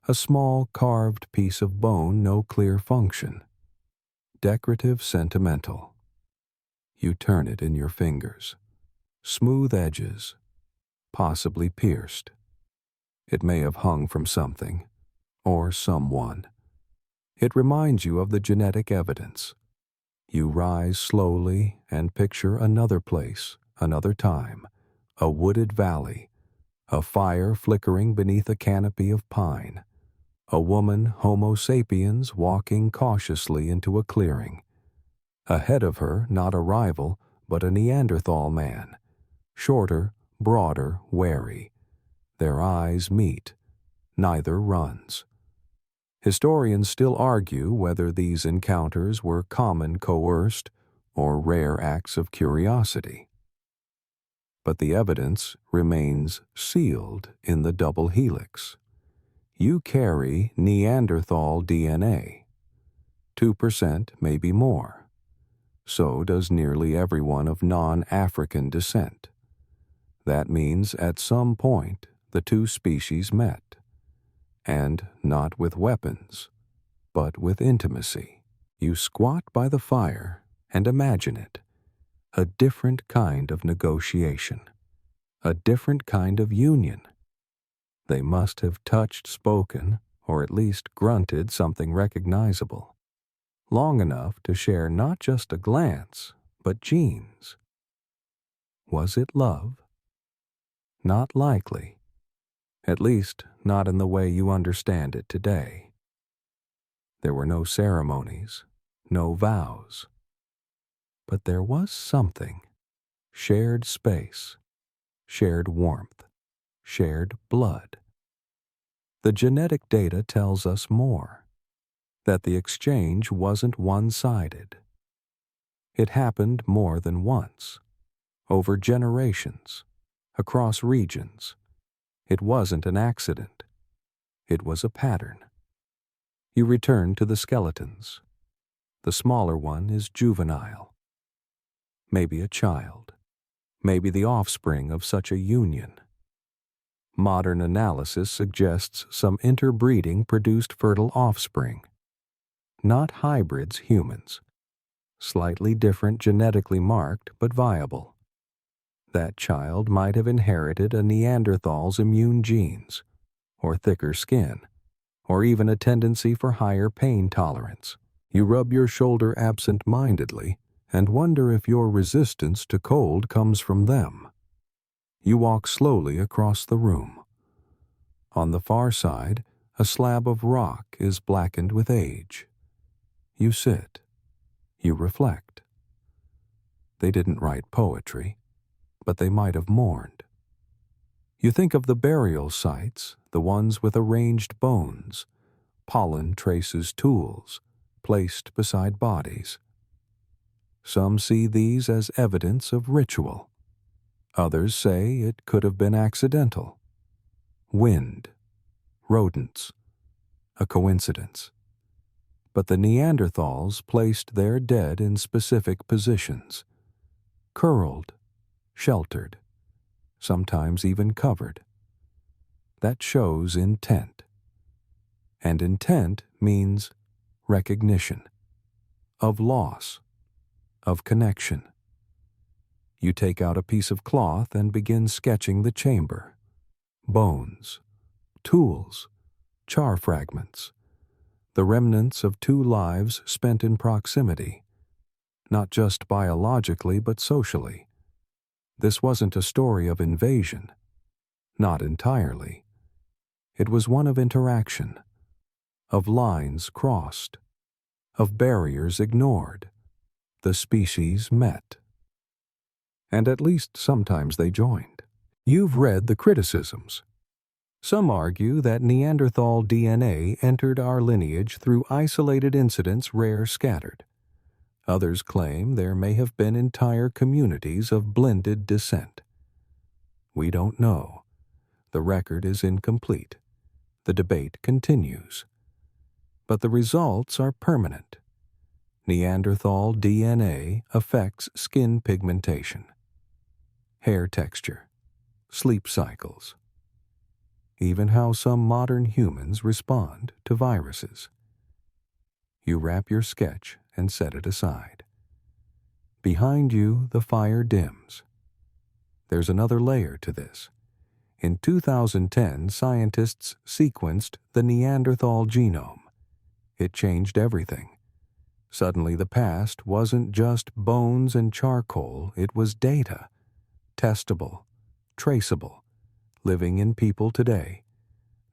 A small carved piece of bone, no clear function. Decorative, sentimental. You turn it in your fingers. Smooth edges, possibly pierced. It may have hung from something, or someone. It reminds you of the genetic evidence. You rise slowly and picture another place, another time, a wooded valley, a fire flickering beneath a canopy of pine, a woman, Homo sapiens, walking cautiously into a clearing. Ahead of her, not a rival, but a Neanderthal man, shorter, broader, wary. Their eyes meet. Neither runs. Historians still argue whether these encounters were common coerced or rare acts of curiosity. But the evidence remains sealed in the double helix. You carry Neanderthal DNA. 2% maybe more. So does nearly everyone of non-African descent. That means at some point the two species met, and not with weapons, but with intimacy. You squat by the fire and imagine it, a different kind of negotiation, a different kind of union. They must have touched, spoken, or at least grunted something recognizable, long enough to share not just a glance, but genes. Was it love? Not likely. At least, not in the way you understand it today. There were no ceremonies, no vows. But there was something. Shared space, shared warmth, shared blood. The genetic data tells us more, that the exchange wasn't one-sided. It happened more than once, over generations, across regions. It wasn't an accident. It was a pattern. You return to the skeletons. The smaller one is juvenile. Maybe a child. Maybe the offspring of such a union. Modern analysis suggests some interbreeding produced fertile offspring. Not hybrids humans. Slightly different genetically marked, but viable. That child might have inherited a Neanderthal's immune genes, or thicker skin, or even a tendency for higher pain tolerance. You rub your shoulder absent-mindedly and wonder if your resistance to cold comes from them. You walk slowly across the room. On the far side, a slab of rock is blackened with age. You sit. You reflect. They didn't write poetry, but they might have mourned. You think of the burial sites, the ones with arranged bones, pollen traces tools, placed beside bodies. Some see these as evidence of ritual. Others say it could have been accidental. Wind, rodents, a coincidence. But the Neanderthals placed their dead in specific positions, curled, sheltered, sometimes even covered. That shows intent. And intent means recognition, of loss, of connection. You take out a piece of cloth and begin sketching the chamber. Bones, tools, char fragments, the remnants of two lives spent in proximity, not just biologically but socially. This wasn't a story of invasion. Not entirely. It was one of interaction, of lines crossed, of barriers ignored. The species met. And at least sometimes they joined. You've read the criticisms. Some argue that Neanderthal DNA entered our lineage through isolated incidents rare scattered. Others claim there may have been entire communities of blended descent. We don't know. The record is incomplete. The debate continues. But the results are permanent. Neanderthal DNA affects skin pigmentation, hair texture, sleep cycles, even how some modern humans respond to viruses. You wrap your sketch and set it aside. Behind you, the fire dims. There's another layer to this. In 2010, scientists sequenced the Neanderthal genome. It changed everything. Suddenly, the past wasn't just bones and charcoal, it was data, testable, traceable, living in people today,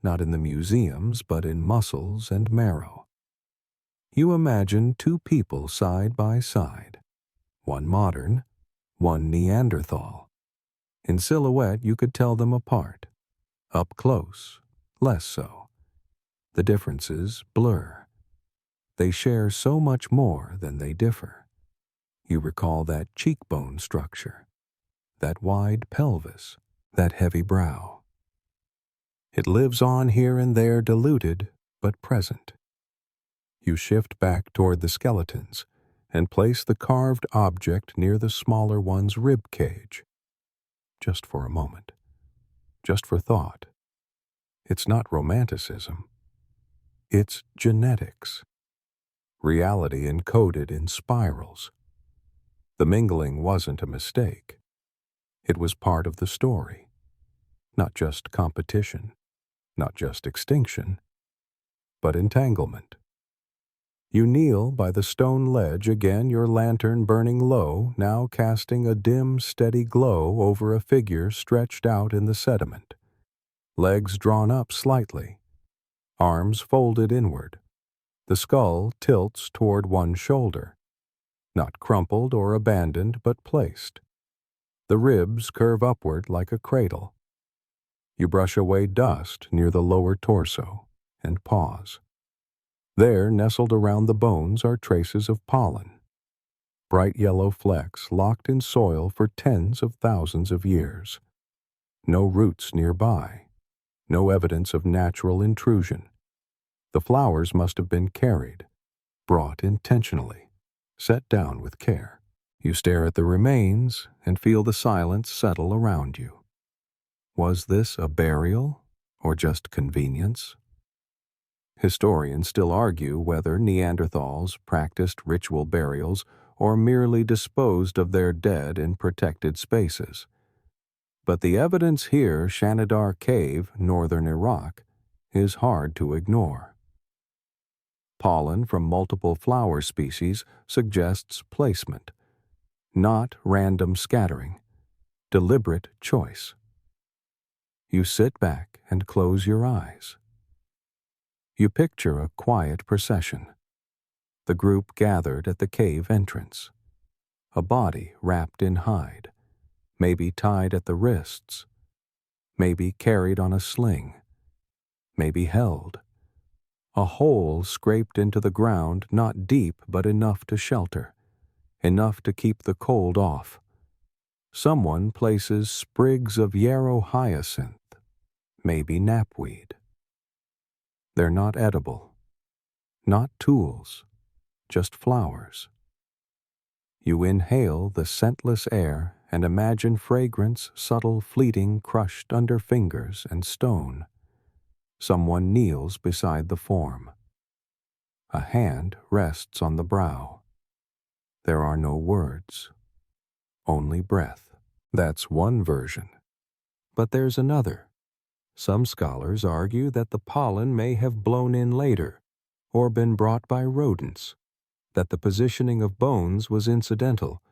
not in the museums, but in muscles and marrow. You imagine two people side by side, one modern, one Neanderthal. In silhouette, you could tell them apart. Up close, less so. The differences blur. They share so much more than they differ. You recall that cheekbone structure, that wide pelvis, that heavy brow. It lives on here and there diluted, but present. You shift back toward the skeletons and place the carved object near the smaller one's rib cage. Just for a moment. Just for thought. It's not romanticism. It's genetics. Reality encoded in spirals. The mingling wasn't a mistake. It was part of the story. Not just competition, not just extinction, but entanglement. You kneel by the stone ledge again, your lantern burning low, now casting a dim, steady glow over a figure stretched out in the sediment. Legs drawn up slightly, arms folded inward. The skull tilts toward one shoulder, not crumpled or abandoned, but placed. The ribs curve upward like a cradle. You brush away dust near the lower torso and pause. There, nestled around the bones, are traces of pollen. Bright yellow flecks locked in soil for tens of thousands of years. No roots nearby. No evidence of natural intrusion. The flowers must have been carried, brought intentionally, set down with care. You stare at the remains and feel the silence settle around you. Was this a burial or just convenience? Historians still argue whether Neanderthals practiced ritual burials or merely disposed of their dead in protected spaces. But the evidence here, Shanidar Cave, northern Iraq, is hard to ignore. Pollen from multiple flower species suggests placement, not random scattering, deliberate choice. You sit back and close your eyes. You picture a quiet procession. The group gathered at the cave entrance. A body wrapped in hide, maybe tied at the wrists, maybe carried on a sling, maybe held. A hole scraped into the ground, not deep but enough to shelter, enough to keep the cold off. Someone places sprigs of yarrow hyacinth, maybe knapweed. They're not edible, not tools, just flowers. You inhale the scentless air and imagine fragrance, subtle, fleeting, crushed under fingers and stone. Someone kneels beside the form. A hand rests on the brow. There are no words, only breath. That's one version. But there's another. Some scholars argue that the pollen may have blown in later, or been brought by rodents, that the positioning of bones was incidental,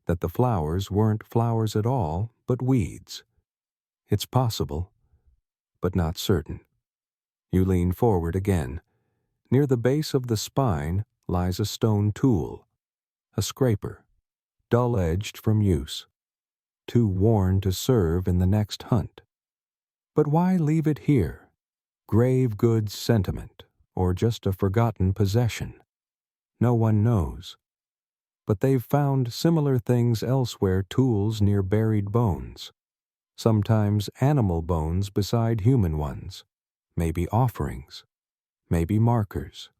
that the flowers weren't flowers at all, but weeds. It's possible, but not certain. You lean forward again. Near the base of the spine lies a stone tool, a scraper, dull-edged from use, too worn to serve in the next hunt. But why leave it here? Grave goods sentiment, or just a forgotten possession? No one knows. But they've found similar things elsewhere, tools near buried bones. Sometimes animal bones beside human ones. Maybe offerings. Maybe markers.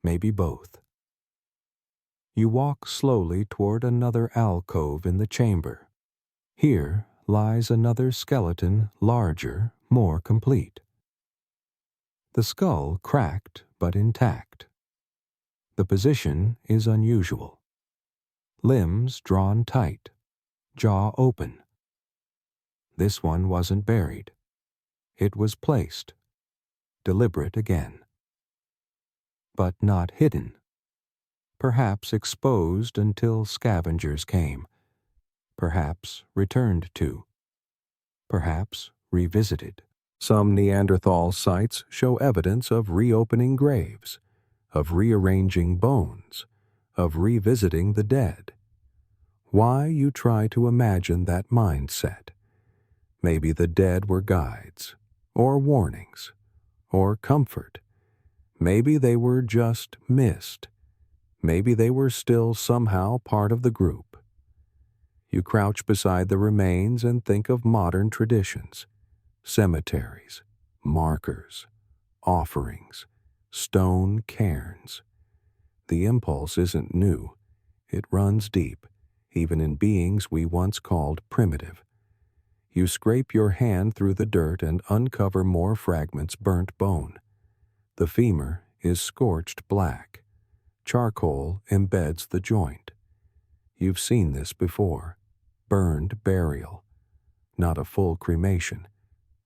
Maybe both. You walk slowly toward another alcove in the chamber. Here lies another skeleton, larger, more complete. The skull cracked but intact. The position is unusual. Limbs drawn tight, jaw open. This one wasn't buried. It was placed, deliberate again. But not hidden. Perhaps exposed until scavengers came. Perhaps returned to. Perhaps revisited. Some Neanderthal sites show evidence of reopening graves, of rearranging bones, of revisiting the dead. Why, you try to imagine that mindset. Maybe the dead were guides, or warnings, or comfort. Maybe they were just missed. Maybe they were still somehow part of the group. You crouch beside the remains and think of modern traditions. Cemeteries, markers, offerings, stone cairns. The impulse isn't new. It runs deep, even in beings we once called primitive. You scrape your hand through the dirt and uncover more fragments burnt bone. The femur is scorched black. Charcoal embeds the joint. You've seen this before. Burned burial. Not a full cremation,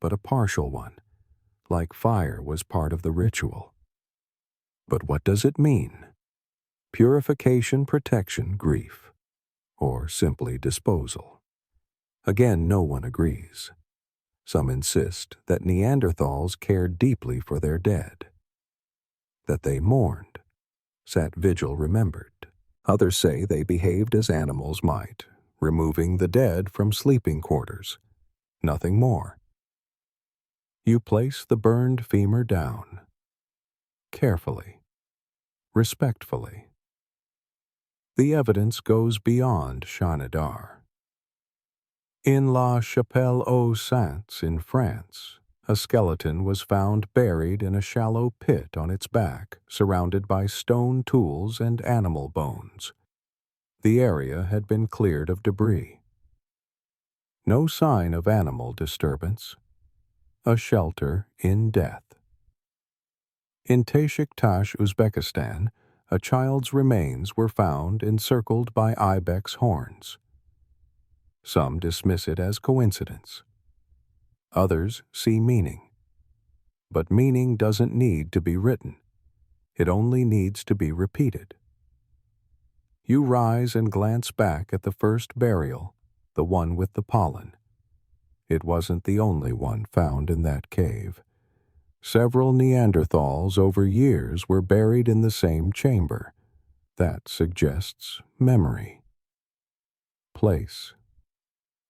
but a partial one, like fire was part of the ritual. But what does it mean? Purification, protection, grief, or simply disposal? Again, no one agrees. Some insist that Neanderthals cared deeply for their dead, that they mourned, sat vigil remembered. Others say they behaved as animals might, removing the dead from sleeping quarters. Nothing more. You place the burned femur down, carefully, respectfully. The evidence goes beyond Shanidar. In La Chapelle aux Saints in France, a skeleton was found buried in a shallow pit on its back, surrounded by stone tools and animal bones. The area had been cleared of debris. No sign of animal disturbance. A shelter in death. In Tashiktash, Uzbekistan, a child's remains were found encircled by ibex horns. Some dismiss it as coincidence. Others see meaning. But meaning doesn't need to be written. It only needs to be repeated. You rise and glance back at the first burial, the one with the pollen. It wasn't the only one found in that cave. Several Neanderthals over years were buried in the same chamber. That suggests memory. Place.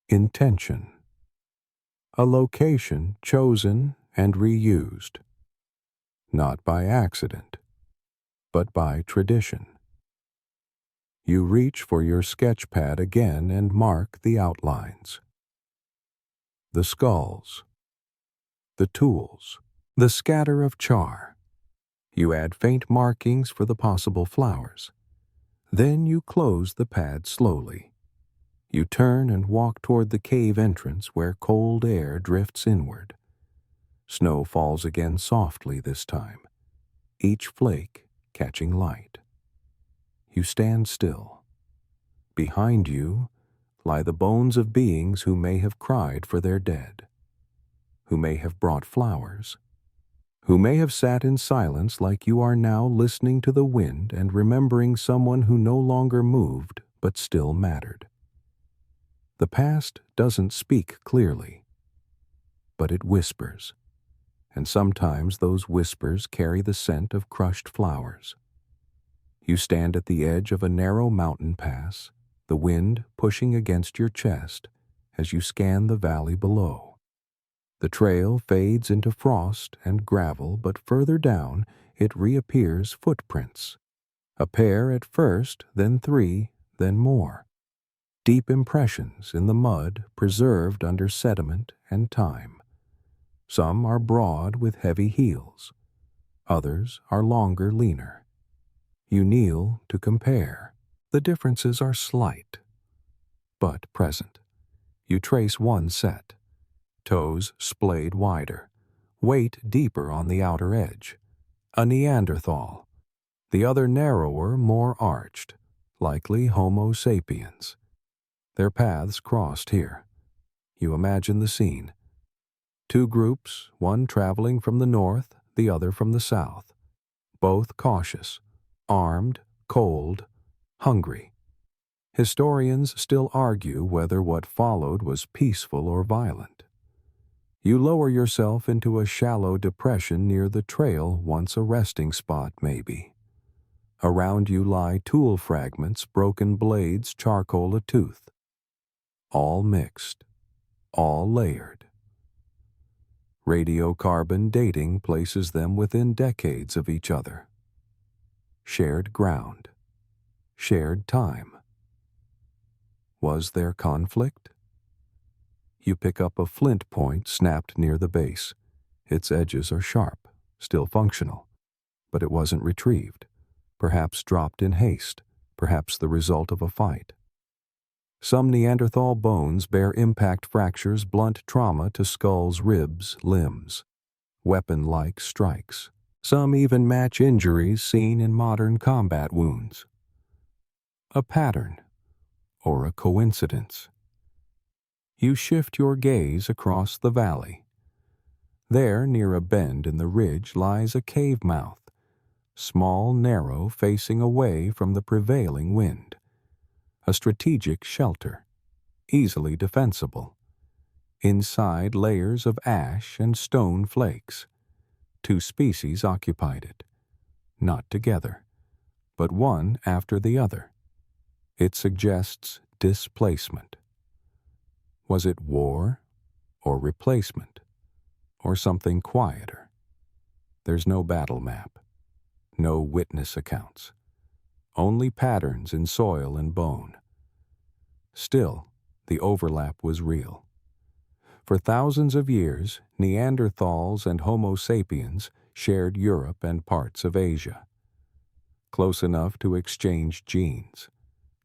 Intention. A location chosen and reused. Not by accident, but by tradition. You reach for your sketch pad again and mark the outlines. The skulls. The tools. The scatter of char. You add faint markings for the possible flowers. Then you close the pad slowly. You turn and walk toward the cave entrance where cold air drifts inward. Snow falls again softly this time, each flake catching light. You stand still. Behind you lie the bones of beings who may have cried for their dead, who may have brought flowers, who may have sat in silence like you are now listening to the wind and remembering someone who no longer moved but still mattered. The past doesn't speak clearly, but it whispers, and sometimes those whispers carry the scent of crushed flowers. You stand at the edge of a narrow mountain pass, the wind pushing against your chest as you scan the valley below. The trail fades into frost and gravel, but further down it reappears footprints. A pair at first, then three, then more. Deep impressions in the mud preserved under sediment and time. Some are broad with heavy heels. Others are longer, leaner. You kneel to compare. The differences are slight, but present. You trace one set. Toes splayed wider, weight deeper on the outer edge. A Neanderthal. The other narrower, more arched, likely Homo sapiens. Their paths crossed here. You imagine the scene. Two groups, one traveling from the north, the other from the south. Both cautious, armed, cold, hungry. Historians still argue whether what followed was peaceful or violent. You lower yourself into a shallow depression near the trail, once a resting spot maybe. Around you lie tool fragments, broken blades, charcoal a tooth. All mixed, all layered. Radiocarbon dating places them within decades of each other. Shared ground, shared time. Was there conflict? You pick up a flint point snapped near the base. Its edges are sharp, still functional, but it wasn't retrieved. perhaps dropped in haste, perhaps the result of a fight. Some Neanderthal bones bear impact fractures, blunt trauma to skulls, ribs, limbs, weapon-like strikes. Some even match injuries seen in modern combat wounds. A pattern, or a coincidence. You shift your gaze across the valley. There, near a bend in the ridge, lies a cave mouth, small, narrow, facing away from the prevailing wind. A strategic shelter, easily defensible. Inside, layers of ash and stone flakes. Two species occupied it, not together, but one after the other. It suggests displacement. Was it war, or replacement, or something quieter? There's no battle map, no witness accounts, only patterns in soil and bone. Still, the overlap was real. For thousands of years, Neanderthals and Homo sapiens shared Europe and parts of Asia. Close enough to exchange genes,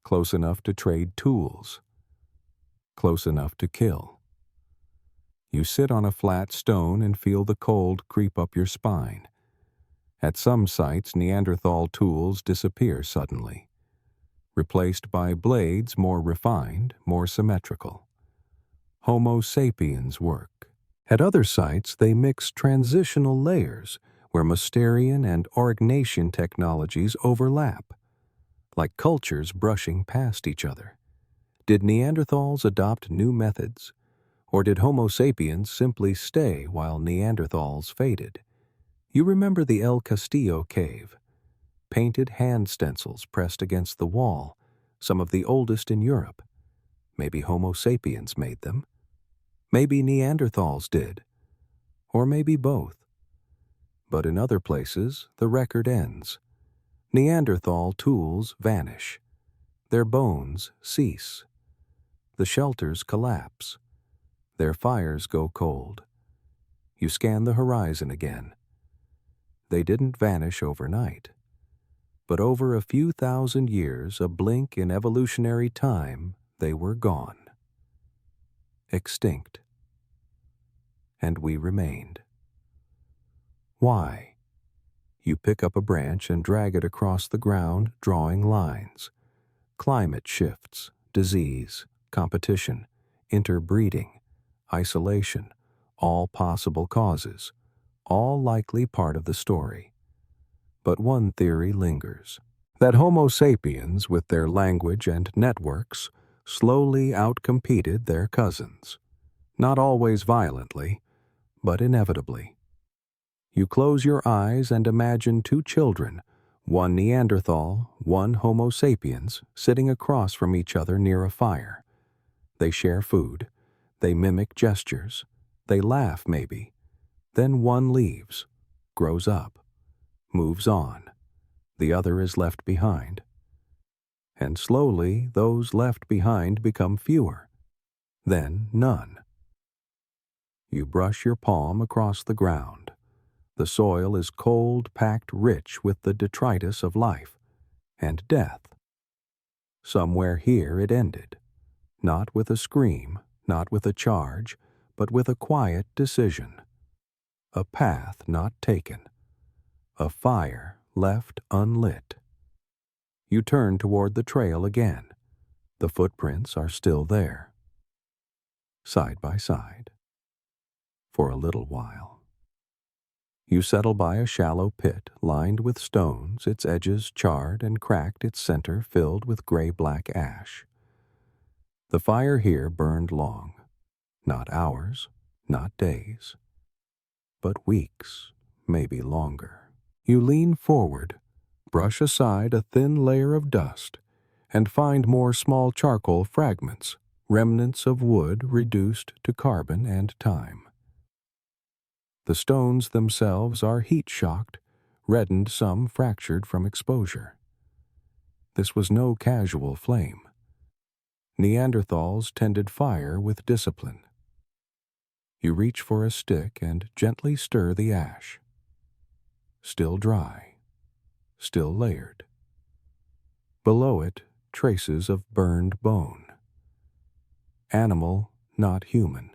close enough to trade tools, close enough to kill. You sit on a flat stone and feel the cold creep up your spine. At some sites, Neanderthal tools disappear suddenly, replaced by blades more refined, more symmetrical. Homo sapiens work. At other sites, they mix transitional layers where Mousterian and Aurignacian technologies overlap, like cultures brushing past each other. Did Neanderthals adopt new methods, or did Homo sapiens simply stay while Neanderthals faded? You remember the El Castillo cave, painted hand stencils pressed against the wall, some of the oldest in Europe. Maybe Homo sapiens made them. Maybe Neanderthals did, or maybe both. But in other places, the record ends. Neanderthal tools vanish. Their bones cease. The shelters collapse. Their fires go cold. You scan the horizon again. They didn't vanish overnight. But over a few thousand years, a blink in evolutionary time, they were gone. Extinct. And we remained. Why? You pick up a branch and drag it across the ground, drawing lines. Climate shifts, disease, competition, interbreeding, isolation, all possible causes, all likely part of the story. But one theory lingers, that Homo sapiens, with their language and networks, slowly outcompeted their cousins. Not always violently, but inevitably. You close your eyes and imagine two children, one Neanderthal, one Homo sapiens, sitting across from each other near a fire. They share food. They mimic gestures. They laugh, maybe. Then one leaves, grows up, moves on. The other is left behind. And slowly, those left behind become fewer. Then none. You brush your palm across the ground. The soil is cold, packed rich with the detritus of life and death. Somewhere here it ended, not with a scream, not with a charge, but with a quiet decision. A path not taken. A fire left unlit. You turn toward the trail again. The footprints are still there. Side by side. For a little while. You settle by a shallow pit lined with stones, its edges charred and cracked, its center filled with gray-black ash. The fire here burned long. Not hours, not days, but weeks, maybe longer. You lean forward, brush aside a thin layer of dust, and find more small charcoal fragments, remnants of wood reduced to carbon and time. The stones themselves are heat-shocked, reddened, some fractured from exposure. This was no casual flame. Neanderthals tended fire with discipline. You reach for a stick and gently stir the ash. Still dry, still layered. Below it, traces of burned bone. Animal, not human.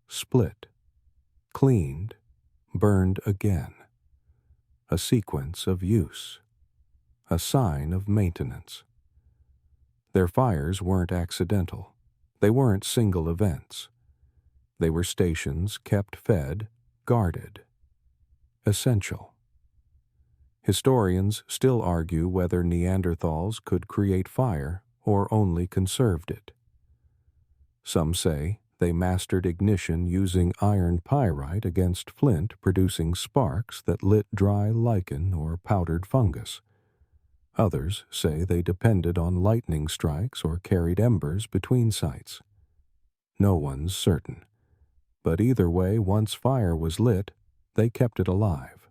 Split, cleaned, burned again. A sequence of use. A sign of maintenance. Their fires weren't accidental. They weren't single events. They were stations kept fed, guarded. Essential. Historians still argue whether Neanderthals could create fire or only conserved it. Some say they mastered ignition using iron pyrite against flint, producing sparks that lit dry lichen or powdered fungus. Others say they depended on lightning strikes or carried embers between sites. No one's certain. But either way, once fire was lit, they kept it alive.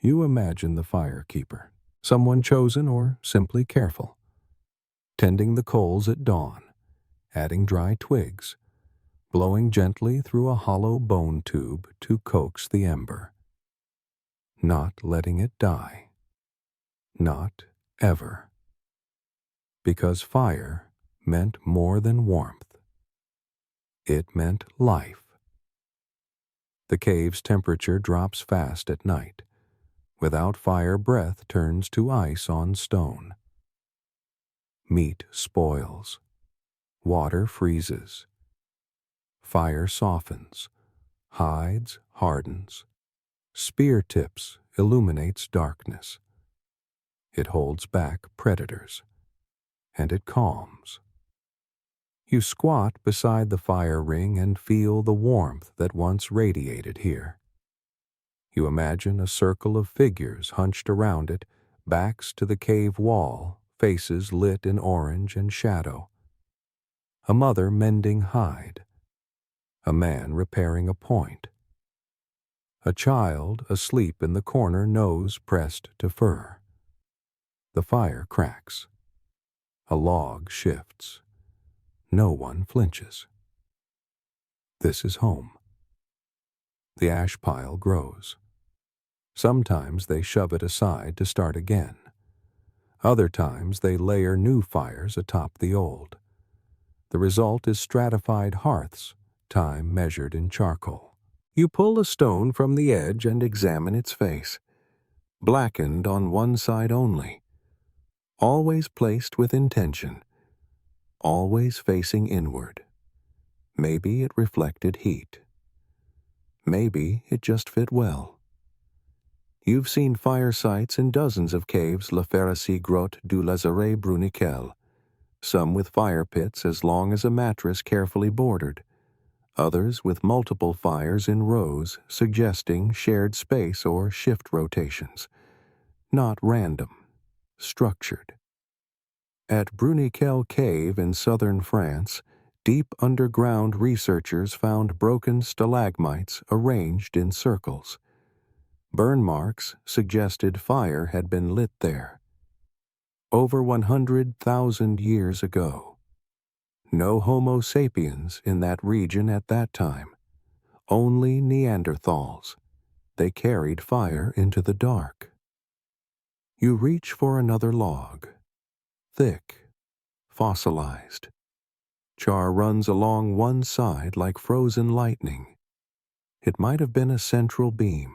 You imagine the firekeeper, someone chosen or simply careful, tending the coals at dawn, adding dry twigs, blowing gently through a hollow bone tube to coax the ember. Not letting it die. Not ever. Because fire meant more than warmth. It meant life. The cave's temperature drops fast at night. Without fire, breath turns to ice on stone. Meat spoils. Water freezes. Fire softens. Hides hardens. Spear tips illuminates darkness. It holds back predators. And it calms. You squat beside the fire ring and feel the warmth that once radiated here. You imagine a circle of figures hunched around it, backs to the cave wall, faces lit in orange and shadow. A mother mending hide. A man repairing a point. A child asleep in the corner, nose pressed to fur. The fire cracks. A log shifts. No one flinches. This is home. The ash pile grows. Sometimes they shove it aside to start again. Other times they layer new fires atop the old. The result is stratified hearths, time measured in charcoal. You pull a stone from the edge and examine its face. Blackened on one side only. Always placed with intention. Always facing inward. Maybe it reflected heat. Maybe it just fit well. You've seen fire sites in dozens of caves, La Ferracie Grotte du Lazare Bruniquel, some with fire pits as long as a mattress carefully bordered, others with multiple fires in rows, suggesting shared space or shift rotations. Not random, structured. At Bruniquel Cave in southern France, deep underground researchers found broken stalagmites arranged in circles. Burn marks suggested fire had been lit there. Over 100,000 years ago. No Homo sapiens in that region at that time. Only Neanderthals. They carried fire into the dark. You reach for another log. Thick. Fossilized. Char runs along one side like frozen lightning. It might have been a central beam.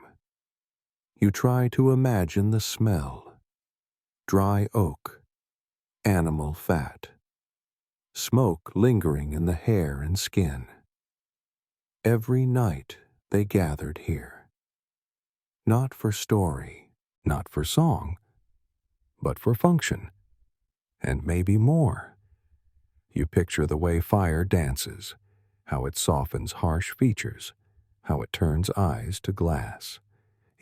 You try to imagine the smell. Dry oak. Animal fat. Smoke lingering in the hair and skin. Every night they gathered here. Not for story, not for song, but for function. And maybe more. You picture the way fire dances, how it softens harsh features, how it turns eyes to glass.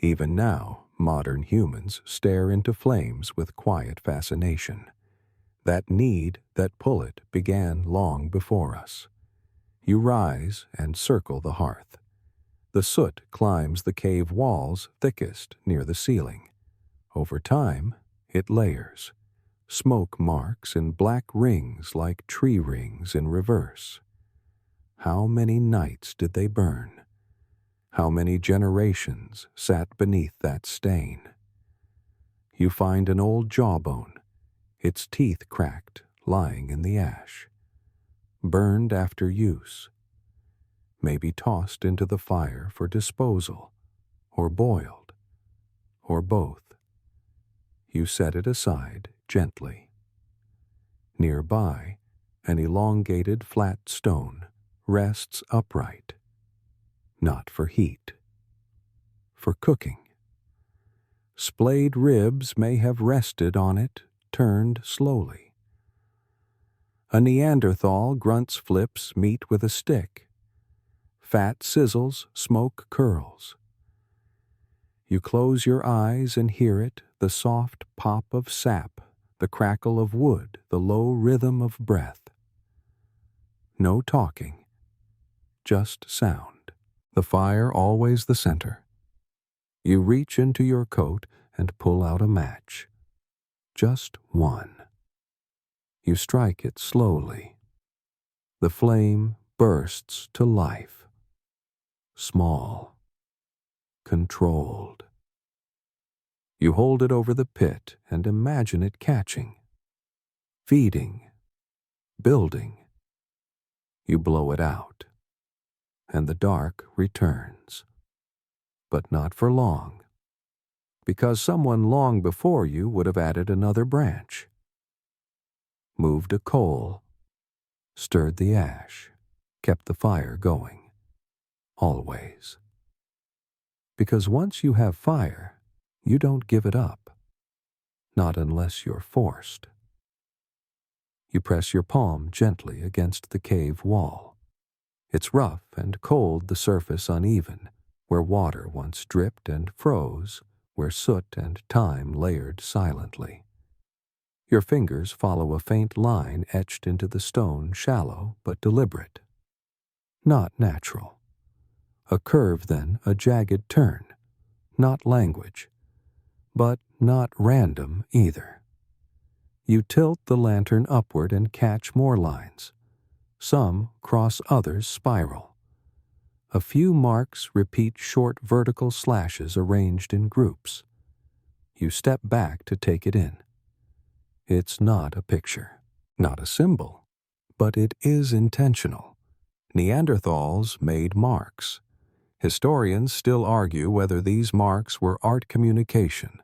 Even now, modern humans stare into flames with quiet fascination. That need, that pull it, began long before us. You rise and circle the hearth. The soot climbs the cave walls thickest near the ceiling. Over time, it layers. Smoke marks in black rings like tree rings in reverse. How many nights did they burn? How many generations sat beneath that stain? You find an old jawbone, its teeth cracked, lying in the ash. Burned after use. Maybe tossed into the fire for disposal, or boiled, or both. You set it aside gently. Nearby, an elongated flat stone rests upright, not for heat, for cooking. Splayed ribs may have rested on it, turned slowly. A Neanderthal grunts flips meat with a stick. Fat sizzles, smoke curls. You close your eyes and hear it, the soft pop of sap, the crackle of wood, the low rhythm of breath. No talking, just sound. The fire always the center. You reach into your coat and pull out a match. Just one. You strike it slowly. The flame bursts to life. Small. Controlled. You hold it over the pit and imagine it catching. Feeding. Building. You blow it out. And the dark returns. But not for long. Because someone long before you would have added another branch. Moved a coal. Stirred the ash. Kept the fire going. Always. Because once you have fire, you don't give it up. Not unless you're forced. You press your palm gently against the cave wall. It's rough and cold, the surface uneven, where water once dripped and froze, where soot and time layered silently. Your fingers follow a faint line etched into the stone, shallow but deliberate. Not natural. A curve then, a jagged turn. Not language. But not random either. You tilt the lantern upward and catch more lines. Some cross, others spiral. A few marks repeat short vertical slashes arranged in groups. You step back to take it in. It's not a picture, not a symbol, but it is intentional. Neanderthals made marks. Historians still argue whether these marks were art communication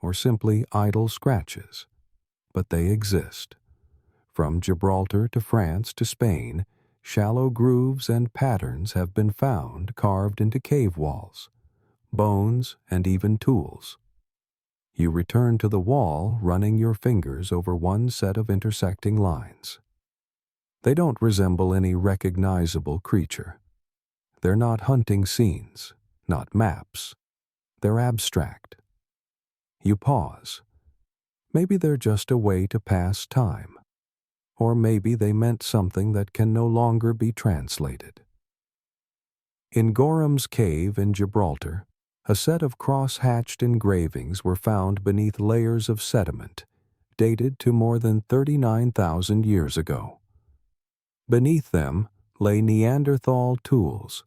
or simply idle scratches, but they exist. From Gibraltar to France to Spain, shallow grooves and patterns have been found carved into cave walls, bones, and even tools. You return to the wall, running your fingers over one set of intersecting lines. They don't resemble any recognizable creature. They're not hunting scenes, not maps. They're abstract. You pause. Maybe they're just a way to pass time. Or maybe they meant something that can no longer be translated. In Gorham's Cave in Gibraltar, a set of cross-hatched engravings were found beneath layers of sediment, dated to more than 39,000 years ago. Beneath them lay Neanderthal tools,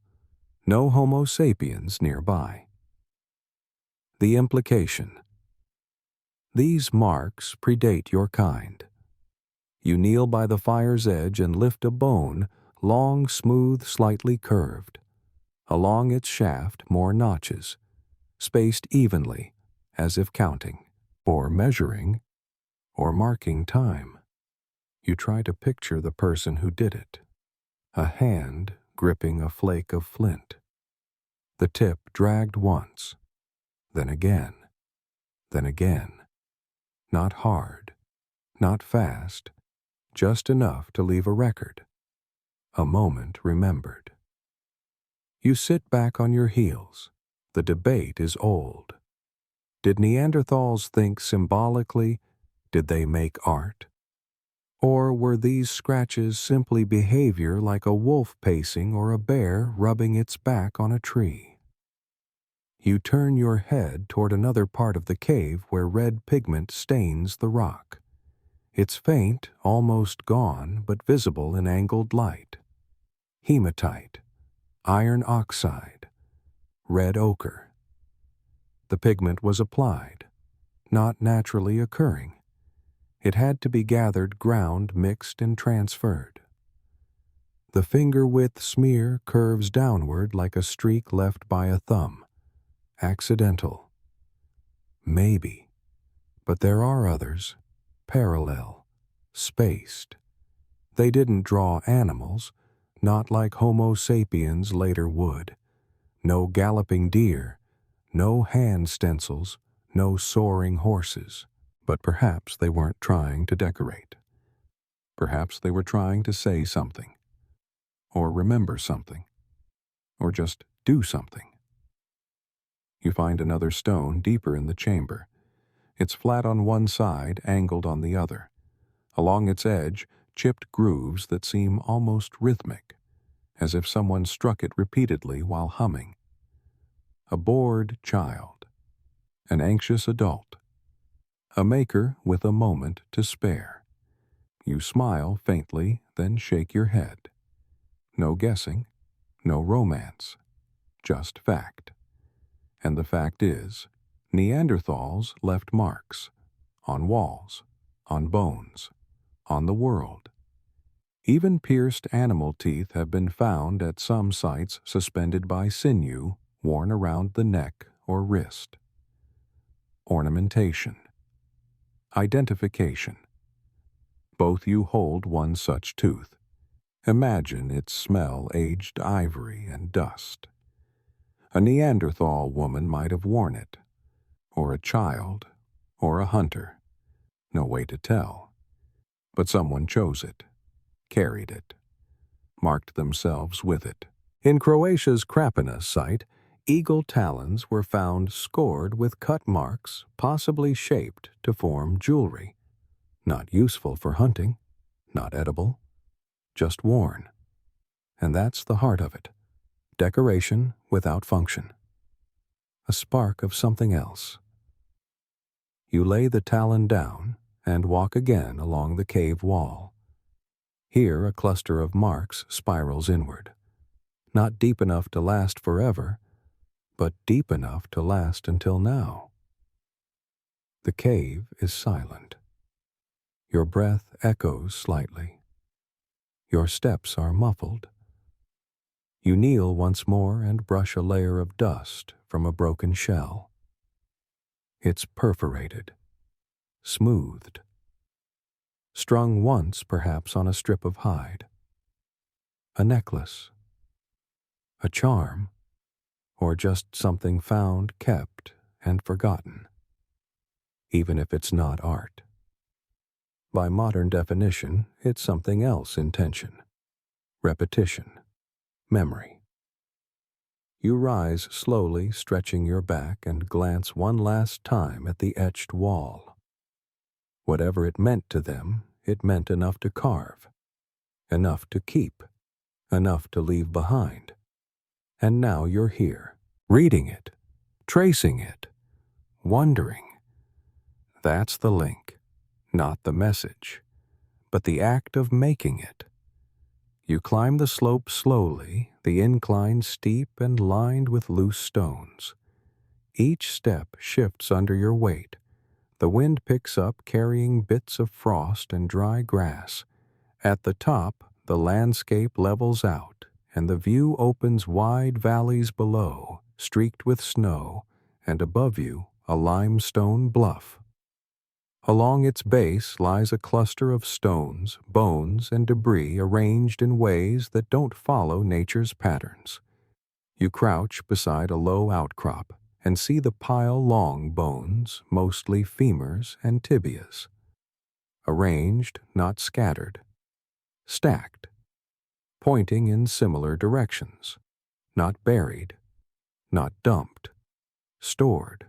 no Homo sapiens nearby. The implication: these marks predate your kind. You kneel by the fire's edge and lift a bone, long, smooth, slightly curved. Along its shaft, more notches, spaced evenly, as if counting, or measuring, or marking time. You try to picture the person who did it. A hand gripping a flake of flint. The tip dragged once, then again, then again. Not hard, not fast, just enough to leave a record. A moment remembered. You sit back on your heels. The debate is old. Did Neanderthals think symbolically? Did they make art? Or were these scratches simply behavior like a wolf pacing or a bear rubbing its back on a tree? You turn your head toward another part of the cave where red pigment stains the rock. It's faint, almost gone, but visible in angled light. Hematite, iron oxide, red ochre. The pigment was applied. not naturally occurring. It had to be gathered, ground, mixed, and transferred. The finger-width smear curves downward like a streak left by a thumb. Accidental. Maybe. But there are others. Parallel. Spaced. They didn't draw animals, not like Homo sapiens later would. No galloping deer, no hand stencils, no soaring horses. But perhaps they weren't trying to decorate. Perhaps they were trying to say something, or remember something, or just do something. You find another stone deeper in the chamber. It's flat on one side, angled on the other. Along its edge, chipped grooves that seem almost rhythmic, as if someone struck it repeatedly while humming. A bored child, an anxious adult, a maker with a moment to spare. You smile faintly, then shake your head. No guessing, no romance, just fact. And the fact is, Neanderthals left marks on walls, on bones, on the world. Even pierced animal teeth have been found at some sites suspended by sinew worn around the neck or wrist. Ornamentation. Identification. Both you hold one such tooth. Imagine its smell aged ivory and dust. A Neanderthal woman might have worn it, or a child, or a hunter. No way to tell. But someone chose it, carried it, marked themselves with it. In Croatia's Krapina site, eagle talons were found scored with cut marks, possibly shaped to form jewelry. Not useful for hunting, not edible, just worn. And that's the heart of it. Decoration without function. A spark of something else. You lay the talon down and walk again along the cave wall. Here a cluster of marks spirals inward. Not deep enough to last forever, but deep enough to last until now. The cave is silent. Your breath echoes slightly. Your steps are muffled. You kneel once more and brush a layer of dust from a broken shell. It's perforated, smoothed, strung once perhaps on a strip of hide. A necklace, a charm, or just something found, kept, and forgotten, even if it's not art. By modern definition, it's something else in tension. Repetition. Memory. You rise slowly, stretching your back, and glance one last time at the etched wall. Whatever it meant to them, it meant enough to carve, enough to keep, enough to leave behind. And now you're here, reading it, tracing it, wondering. That's the link, not the message, but the act of making it. You climb the slope slowly, the incline steep and lined with loose stones. Each step shifts under your weight. The wind picks up, carrying bits of frost and dry grass. At the top, the landscape levels out, and the view opens wide valleys below, streaked with snow, and above you, a limestone bluff. Along its base lies a cluster of stones, bones, and debris arranged in ways that don't follow nature's patterns. You crouch beside a low outcrop and see the pile-long bones, mostly femurs and tibias. Arranged, not scattered. Stacked. Pointing in similar directions. Not buried. Not dumped. Stored.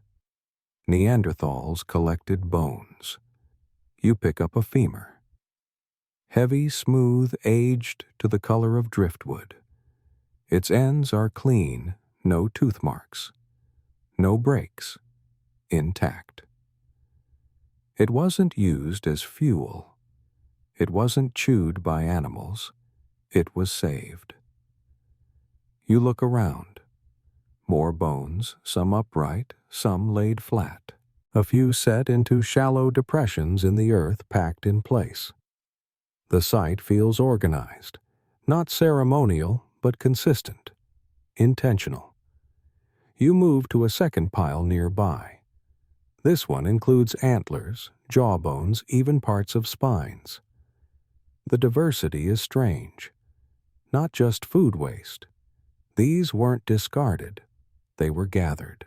Neanderthals collected bones. You pick up a femur. Heavy, smooth, aged to the color of driftwood. Its ends are clean, no tooth marks. No breaks. Intact. It wasn't used as fuel. It wasn't chewed by animals. It was saved. You look around. More bones, some upright, some laid flat. a few set into shallow depressions in the earth packed in place. The site feels organized, not ceremonial, but consistent, intentional. You move to a second pile nearby. This one includes antlers, jawbones, even parts of spines. The diversity is strange. Not just food waste. These weren't discarded. They were gathered.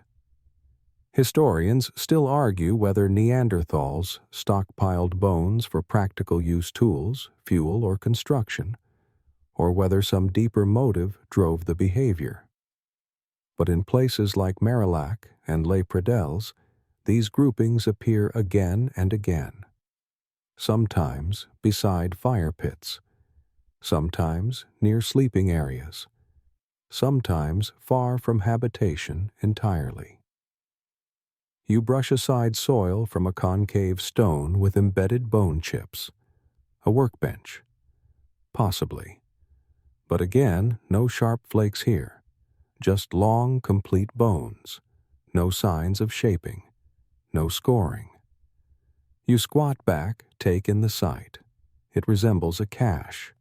Historians still argue whether Neanderthals stockpiled bones for practical use tools, fuel, or construction, or whether some deeper motive drove the behavior. But in places like Marillac and Les Pradelles, these groupings appear again and again. Sometimes beside fire pits, sometimes near sleeping areas, sometimes far from habitation entirely. You brush aside soil from a concave stone with embedded bone chips. A workbench. Possibly. But again, no sharp flakes here. Just long, complete bones. No signs of shaping. No scoring. You squat back, take in the sight. It resembles a cache.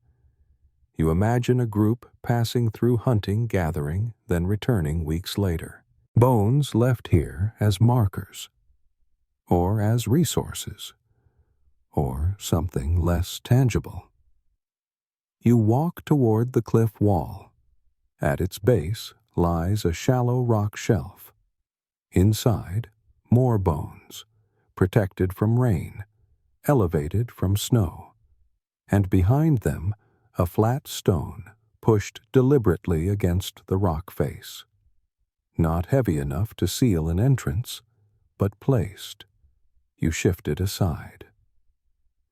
You imagine a group passing through hunting, gathering, then returning weeks later. Bones left here as markers, or as resources, or something less tangible. You walk toward the cliff wall. At its base lies a shallow rock shelf. Inside, more bones, protected from rain, elevated from snow. And behind them, a flat stone pushed deliberately against the rock face. Not heavy enough to seal an entrance, but placed. You shift it aside.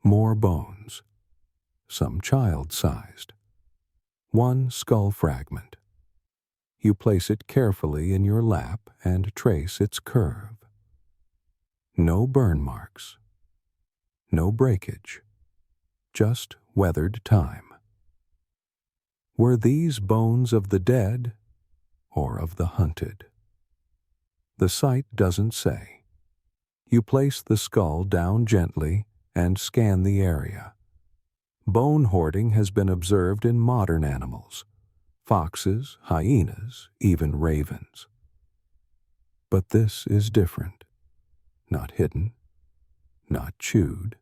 More bones, some child-sized. One skull fragment. You place it carefully in your lap and trace its curve. No burn marks. No breakage. Just weathered time. Were these bones of the dead or of the hunted? The site doesn't say. You place the skull down gently and scan the area. Bone hoarding has been observed in modern animals, foxes, hyenas, even ravens. But this is different. Not hidden, not chewed,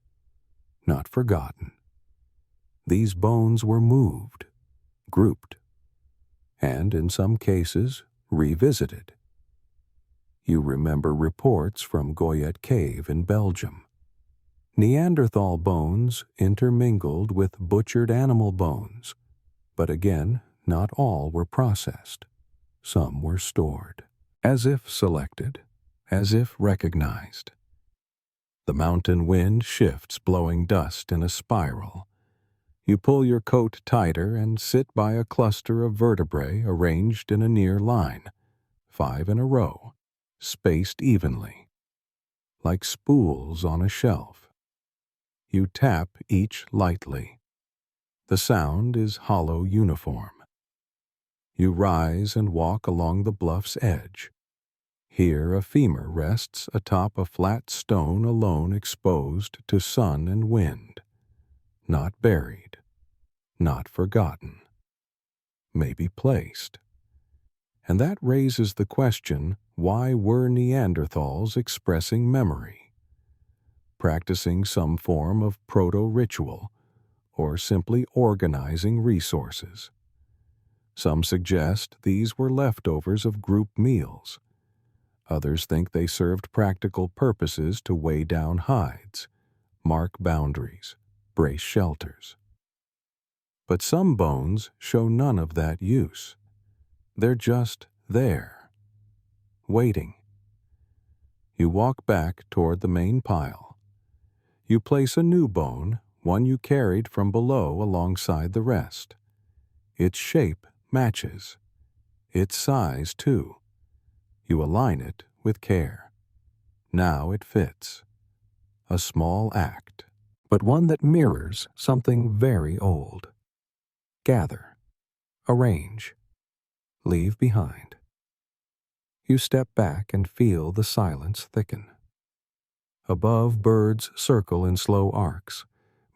not forgotten. These bones were moved, grouped, and in some cases revisited. You remember reports from Goyet Cave in Belgium. Neanderthal bones intermingled with butchered animal bones, but again, not all were processed. Some were stored, as if selected, as if recognized. The mountain wind shifts, blowing dust in a spiral. You pull your coat tighter and sit by a cluster of vertebrae arranged in a near line, 5 in a row, spaced evenly, like spools on a shelf. You tap each lightly. The sound is hollow uniform. You rise and walk along the bluff's edge. Here a femur rests atop a flat stone alone exposed to sun and wind. Not buried. Not forgotten. Maybe placed. And that raises the question, why were Neanderthals expressing memory? Practicing some form of proto-ritual, or simply organizing resources? Some suggest these were leftovers of group meals. Others think they served practical purposes to weigh down hides, mark boundaries, brace shelters. But some bones show none of that use. They're just there, waiting. You walk back toward the main pile. You place a new bone, one you carried from below alongside the rest. Its shape matches. Its size, too. You align it with care. Now it fits. A small act, but one that mirrors something very old. Gather. Arrange. Leave behind. You step back and feel the silence thicken. Above, birds circle in slow arcs.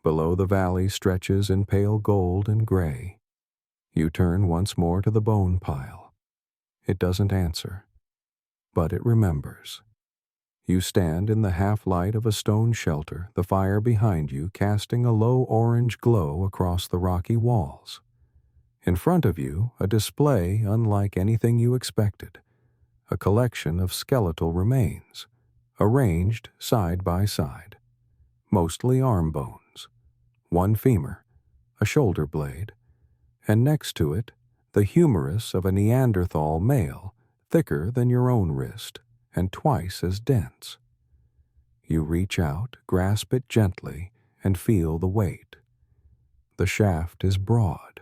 Below, the valley stretches in pale gold and gray. You turn once more to the bone pile. It doesn't answer, but it remembers. You stand in the half-light of a stone shelter, the fire behind you casting a low orange glow across the rocky walls. In front of you, a display unlike anything you expected, a collection of skeletal remains, arranged side by side, mostly arm bones, one femur, a shoulder blade, and next to it, the humerus of a Neanderthal male, thicker than your own wrist and twice as dense. You reach out, grasp it gently, and feel the weight. The shaft is broad.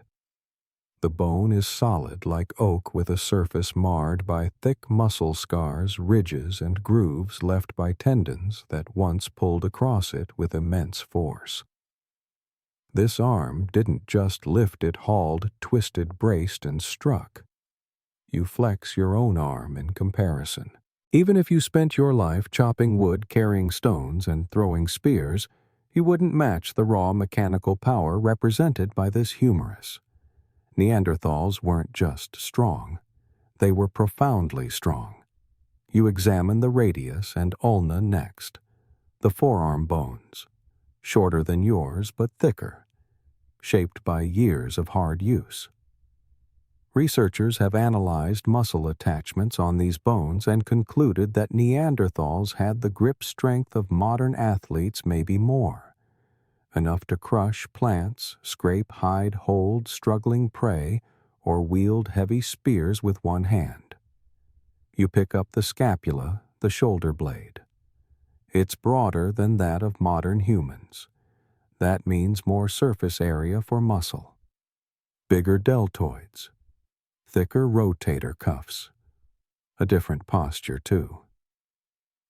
The bone is solid like oak with a surface marred by thick muscle scars, ridges, and grooves left by tendons that once pulled across it with immense force. This arm didn't just lift, it hauled, twisted, braced, and struck. You flex your own arm in comparison. Even if you spent your life chopping wood, carrying stones, and throwing spears, you wouldn't match the raw mechanical power represented by this humerus. Neanderthals weren't just strong. They were profoundly strong. You examine the radius and ulna next, the forearm bones, shorter than yours but thicker, shaped by years of hard use. Researchers have analyzed muscle attachments on these bones and concluded that Neanderthals had the grip strength of modern athletes, maybe more, enough to crush plants, scrape, hide, hold struggling prey, or wield heavy spears with one hand. You pick up the scapula, the shoulder blade. It's broader than that of modern humans. That means more surface area for muscle. Bigger deltoids. Thicker rotator cuffs. A different posture, too.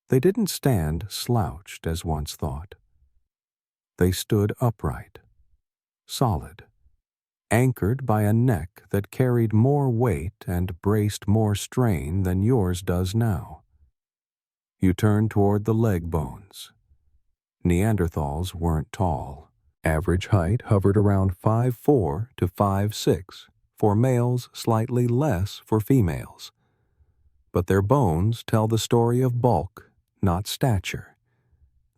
They didn't stand slouched as once thought. They stood upright, solid, anchored by a neck that carried more weight and braced more strain than yours does now. You turn toward the leg bones. Neanderthals weren't tall. Average height hovered around 5'4" to 5'6", for males, slightly less for females. But their bones tell the story of bulk, not stature.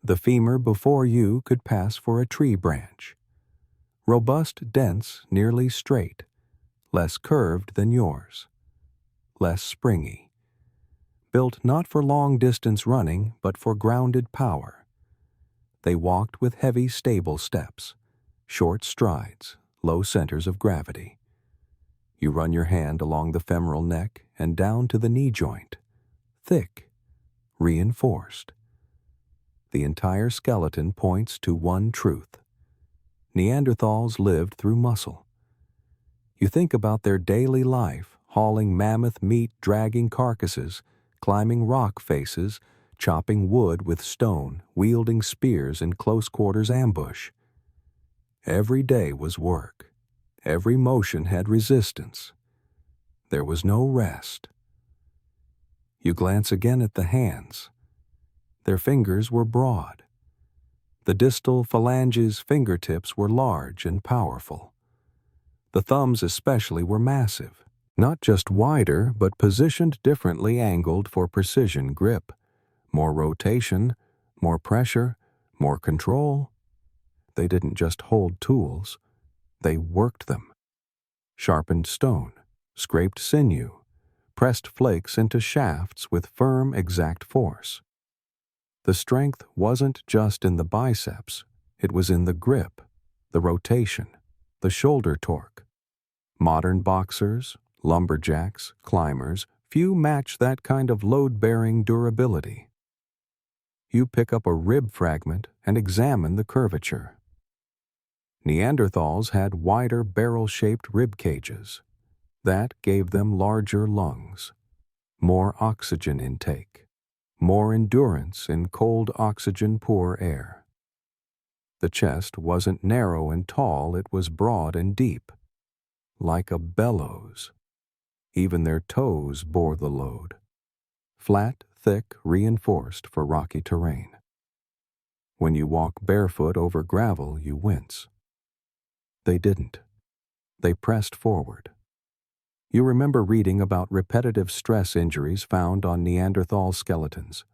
The femur before you could pass for a tree branch. Robust, dense, nearly straight, less curved than yours, less springy. Built not for long-distance running, but for grounded power. They walked with heavy, stable steps, short strides, low centers of gravity. You run your hand along the femoral neck and down to the knee joint, thick, reinforced. The entire skeleton points to one truth. Neanderthals lived through muscle. You think about their daily life, hauling mammoth meat, dragging carcasses, climbing rock faces, chopping wood with stone, wielding spears in close-quarters ambush. Every day was work. Every motion had resistance. There was no rest. You glance again at the hands. Their fingers were broad. The distal phalanges' fingertips were large and powerful. The thumbs especially were massive, not just wider, but positioned differently, angled for precision grip. More rotation, more pressure, more control. They didn't just hold tools. They worked them. Sharpened stone, scraped sinew, pressed flakes into shafts with firm, exact force. The strength wasn't just in the biceps, it was in the grip, the rotation, the shoulder torque. Modern boxers, lumberjacks, climbers, few match that kind of load-bearing durability. You pick up a rib fragment and examine the curvature. Neanderthals had wider barrel-shaped rib cages. That gave them larger lungs, more oxygen intake, more endurance in cold oxygen-poor air. The chest wasn't narrow and tall, it was broad and deep, like a bellows. Even their toes bore the load. Flat, thick, reinforced for rocky terrain. When you walk barefoot over gravel, you wince. They didn't. They pressed forward. You remember reading about repetitive stress injuries found on Neanderthal skeletons,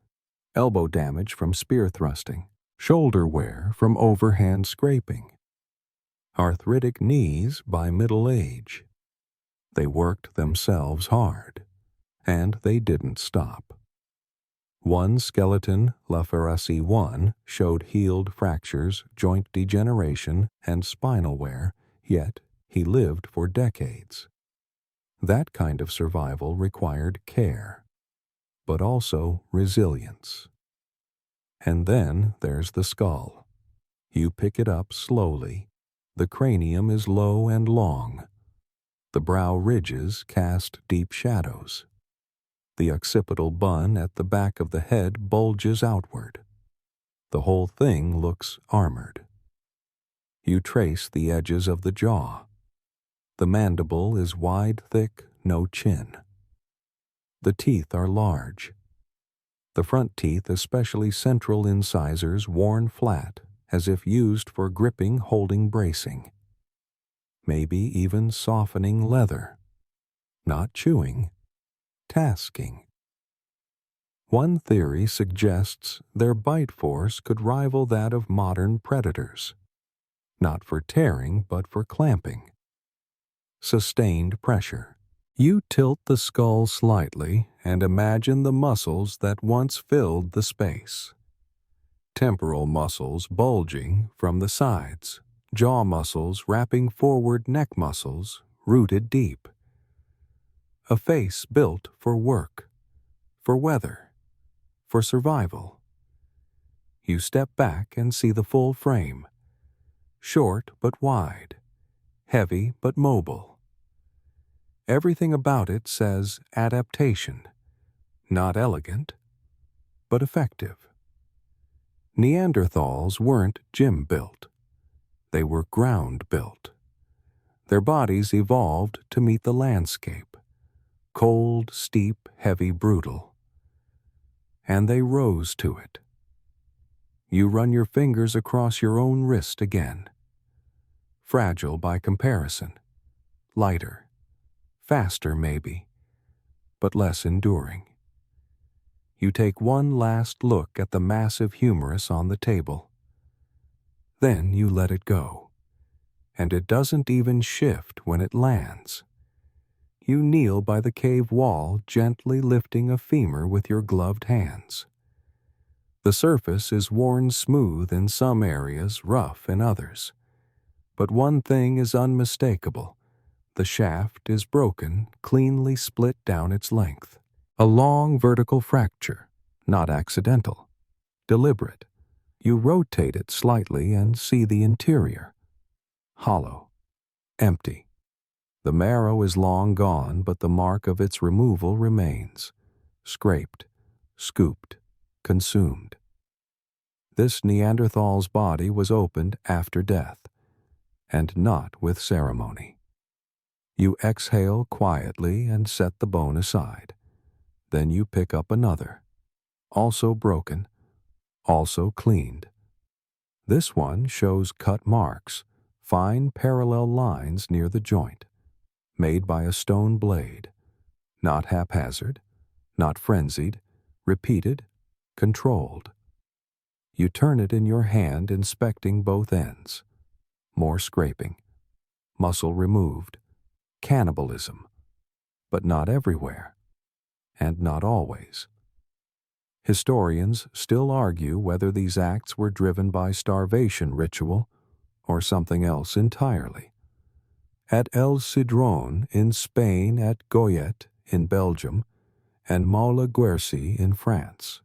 elbow damage from spear thrusting, shoulder wear from overhand scraping, arthritic knees by middle age. They worked themselves hard, and they didn't stop. One skeleton, Laferasi 1, showed healed fractures, joint degeneration, and spinal wear, yet he lived for decades. That kind of survival required care, but also resilience. And then there's the skull. You pick it up slowly. The cranium is low and long. The brow ridges cast deep shadows. The occipital bun at the back of the head bulges outward. The whole thing looks armored. You trace the edges of the jaw. The mandible is wide, thick, no chin. The teeth are large. The front teeth, especially central incisors, worn flat, as if used for gripping, holding, bracing. Maybe even softening leather. Not chewing, tasking. One theory suggests their bite force could rival that of modern predators. Not for tearing, but for clamping. Sustained pressure. You tilt the skull slightly and imagine the muscles that once filled the space. Temporal muscles bulging from the sides, jaw muscles wrapping forward, neck muscles rooted deep. A face built for work, for weather, for survival. You step back and see the full frame, short but wide, heavy but mobile. Everything about it says adaptation, not elegant, but effective. Neanderthals weren't gym-built. They were ground-built. Their bodies evolved to meet the landscape, cold, steep, heavy, brutal. And they rose to it. You run your fingers across your own wrist again. Fragile by comparison, lighter, faster maybe, but less enduring. You take one last look at the massive humerus on the table. Then you let it go, and it doesn't even shift when it lands. You kneel by the cave wall, gently lifting a femur with your gloved hands. The surface is worn smooth in some areas, rough in others. But one thing is unmistakable. The shaft is broken, cleanly split down its length. A long vertical fracture, not accidental, deliberate. You rotate it slightly and see the interior. Hollow, empty. The marrow is long gone, but the mark of its removal remains. Scraped, scooped, consumed. This Neanderthal's body was opened after death, and not with ceremony. You exhale quietly and set the bone aside. Then you pick up another, also broken, also cleaned. This one shows cut marks, fine parallel lines near the joint, made by a stone blade, not haphazard, not frenzied, repeated, controlled. You turn it in your hand, inspecting both ends. More scraping, muscle removed, cannibalism, but not everywhere. And not always. Historians still argue whether these acts were driven by starvation ritual or something else entirely. At El Cedron in Spain, at Goyet in Belgium, and Maule-Guercy in France,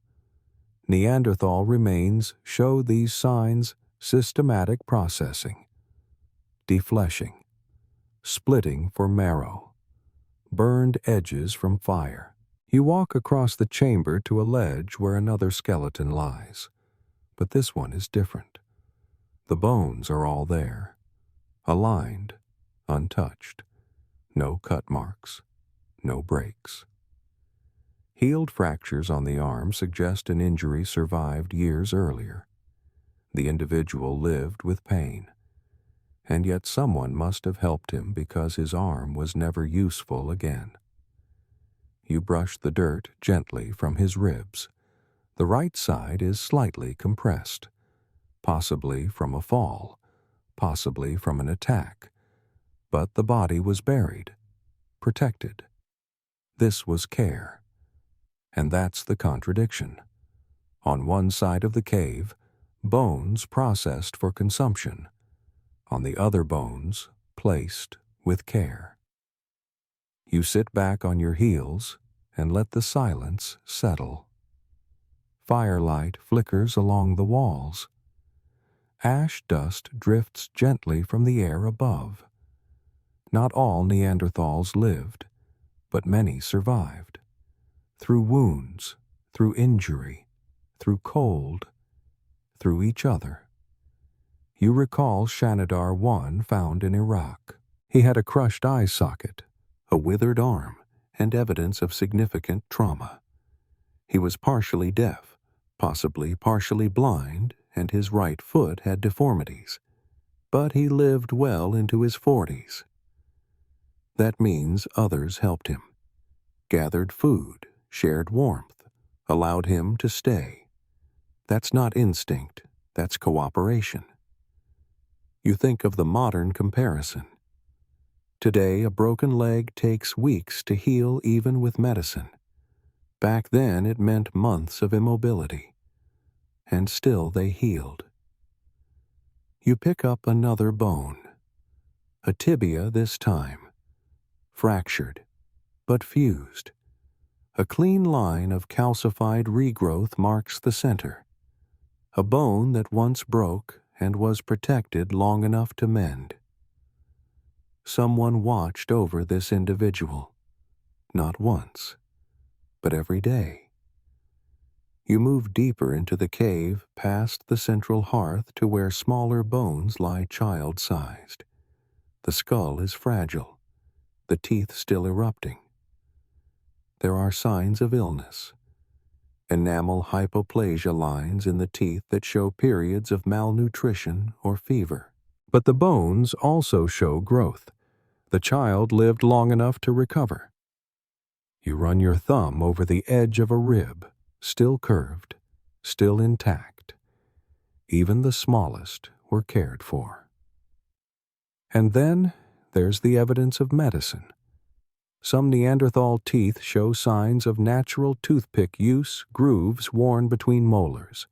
Neanderthal remains show these signs: systematic processing, defleshing, splitting for marrow, burned edges from fire. You walk across the chamber to a ledge where another skeleton lies, but this one is different. The bones are all there, aligned, untouched, no cut marks, no breaks. Healed fractures on the arm suggest an injury survived years earlier. The individual lived with pain, and yet someone must have helped him because his arm was never useful again. You brush the dirt gently from his ribs. The right side is slightly compressed, possibly from a fall, possibly from an attack, but the body was buried, protected. This was care. And that's the contradiction. On one side of the cave, bones processed for consumption. On the other, bones placed with care. You sit back on your heels and let the silence settle. Firelight flickers along the walls. Ash dust drifts gently from the air above. Not all Neanderthals lived, but many survived. Through wounds, through injury, through cold, through each other. You recall Shanidar I found in Iraq. He had a crushed eye socket, a withered arm, and evidence of significant trauma. He was partially deaf, possibly partially blind, and his right foot had deformities. But he lived well into his 40s. That means others helped him, gathered food, shared warmth, allowed him to stay. That's not instinct, that's cooperation. You think of the modern comparison. Today, a broken leg takes weeks to heal even with medicine. Back then, it meant months of immobility. And still they healed. You pick up another bone. A tibia this time. Fractured, but fused. A clean line of calcified regrowth marks the center. A bone that once broke and was protected long enough to mend. Someone watched over this individual, not once, but every day. You move deeper into the cave past the central hearth to where smaller bones lie child-sized. The skull is fragile, the teeth still erupting. There are signs of illness. Enamel hypoplasia lines in the teeth that show periods of malnutrition or fever. But the bones also show growth. The child lived long enough to recover. You run your thumb over the edge of a rib, still curved, still intact. Even the smallest were cared for. And then there's the evidence of medicine. Some Neanderthal teeth show signs of natural toothpick use, grooves worn between molars.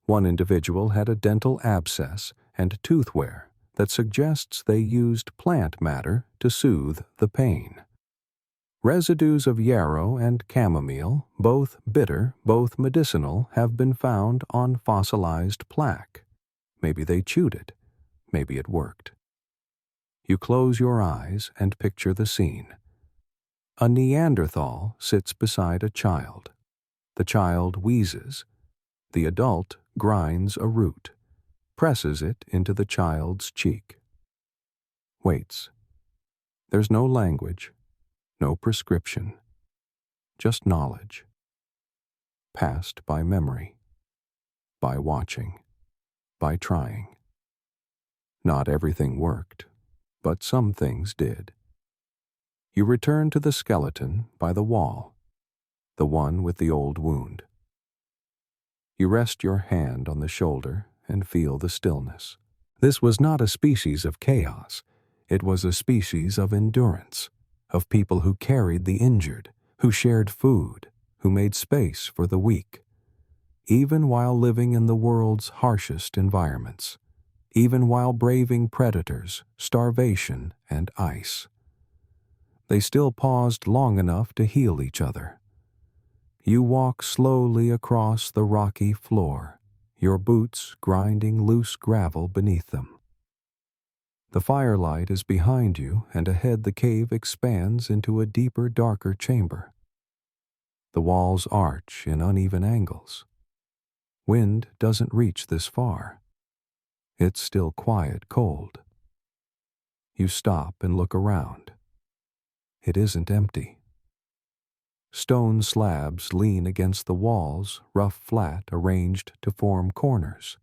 One individual had a dental abscess and tooth wear that suggests they used plant matter to soothe the pain. Residues of yarrow and chamomile, both bitter, both medicinal, have been found on fossilized plaque. Maybe they chewed it. Maybe it worked. You close your eyes and picture the scene. A Neanderthal sits beside a child. The child wheezes. The adult grinds a root, presses it into the child's cheek. Waits. There's no language, no prescription, just knowledge. Passed by memory, by watching, by trying. Not everything worked, but some things did. You return to the skeleton by the wall, the one with the old wound. You rest your hand on the shoulder and feel the stillness. This was not a species of chaos. It was a species of endurance, of people who carried the injured, who shared food, who made space for the weak, even while living in the world's harshest environments, even while braving predators, starvation, and ice. They still paused long enough to heal each other. You walk slowly across the rocky floor, your boots grinding loose gravel beneath them. The firelight is behind you, and ahead the cave expands into a deeper, darker chamber. The walls arch in uneven angles. Wind doesn't reach this far. It's still quiet, cold. You stop and look around. It isn't empty. Stone slabs lean against the walls, rough flat, arranged to form corners.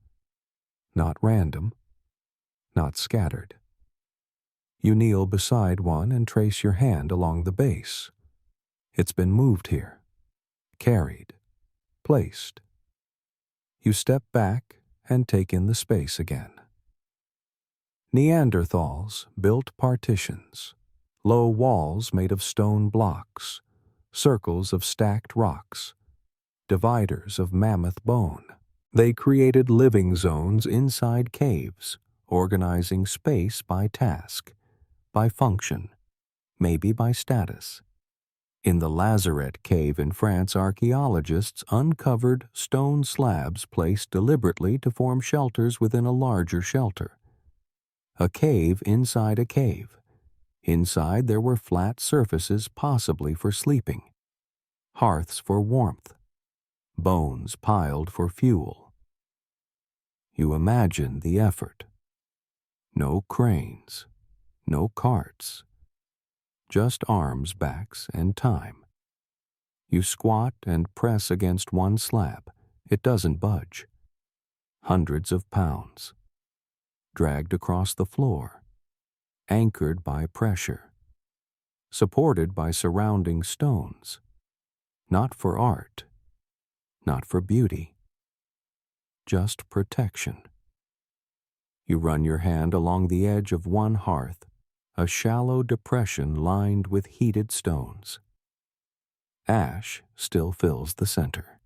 not random, not scattered. You kneel beside one and trace your hand along the base. It's been moved here, carried, placed. You step back and take in the space again. Neanderthals built partitions, low walls made of stone blocks, circles of stacked rocks, dividers of mammoth bone. They created living zones inside caves, organizing space by task, by function, maybe by status. In the Lazaret cave in France, archaeologists uncovered stone slabs placed deliberately to form shelters within a larger shelter. A cave inside a cave. Inside there were flat surfaces possibly for sleeping, hearths for warmth, bones piled for fuel. You imagine the effort. No cranes, no carts, just arms, backs, and time. You squat and press against one slab. It doesn't budge. Hundreds of pounds. Dragged across the floor. Anchored by pressure. Supported by surrounding stones. Not for art. Not for beauty. Just protection. You run your hand along the edge of one hearth, a shallow depression lined with heated stones. Ash still fills the center.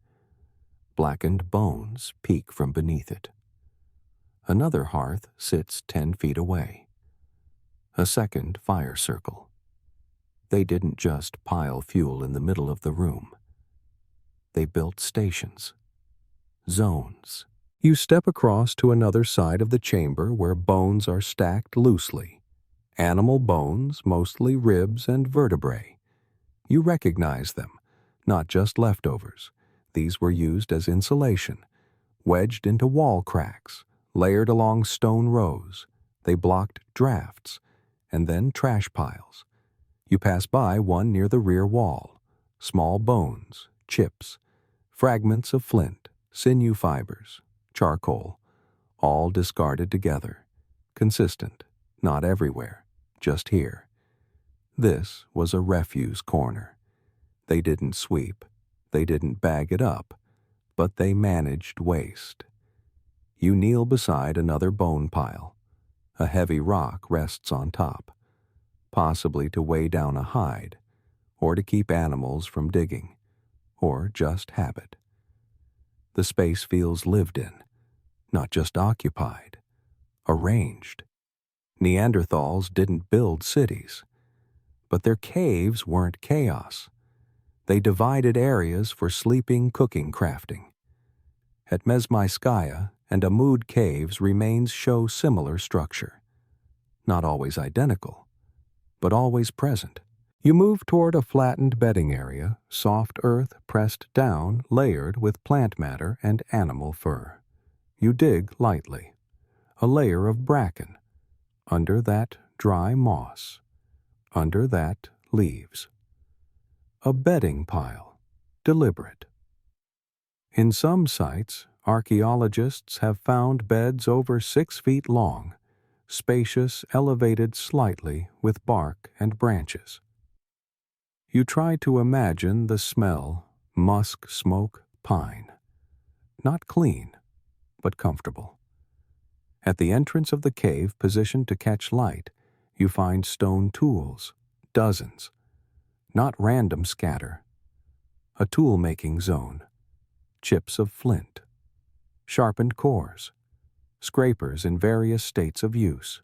Blackened bones peek from beneath it. Another hearth sits 10 feet away. A second fire circle. They didn't just pile fuel in the middle of the room. They built stations. Zones. You step across to another side of the chamber where bones are stacked loosely. Animal bones, mostly ribs and vertebrae. You recognize them, not just leftovers. These were used as insulation, wedged into wall cracks, layered along stone rows. They blocked drafts, and then trash piles. You pass by one near the rear wall. Small bones, chips, fragments of flint, sinew fibers, charcoal, all discarded together. Consistent, not everywhere, just here. This was a refuse corner. They didn't sweep, they didn't bag it up, but they managed waste. You kneel beside another bone pile. A heavy rock rests on top, possibly to weigh down a hide, or to keep animals from digging, or just habit. The space feels lived in, not just occupied, arranged. Neanderthals didn't build cities, but their caves weren't chaos. They divided areas for sleeping, cooking, crafting. At Mesmaiskaya and Amud caves, remains show similar structure. Not always identical, but always present. You move toward a flattened bedding area, soft earth pressed down, layered with plant matter and animal fur. You dig lightly. A layer of bracken. Under that, dry moss. Under that, leaves. A bedding pile. Deliberate. In some sites, archaeologists have found beds over 6 feet long, spacious, elevated slightly with bark and branches. You try to imagine the smell, musk, smoke, pine. Not clean, but comfortable. At the entrance of the cave, positioned to catch light, you find stone tools, dozens. Not random scatter. A tool-making zone. Chips of flint. Sharpened cores. Scrapers in various states of use.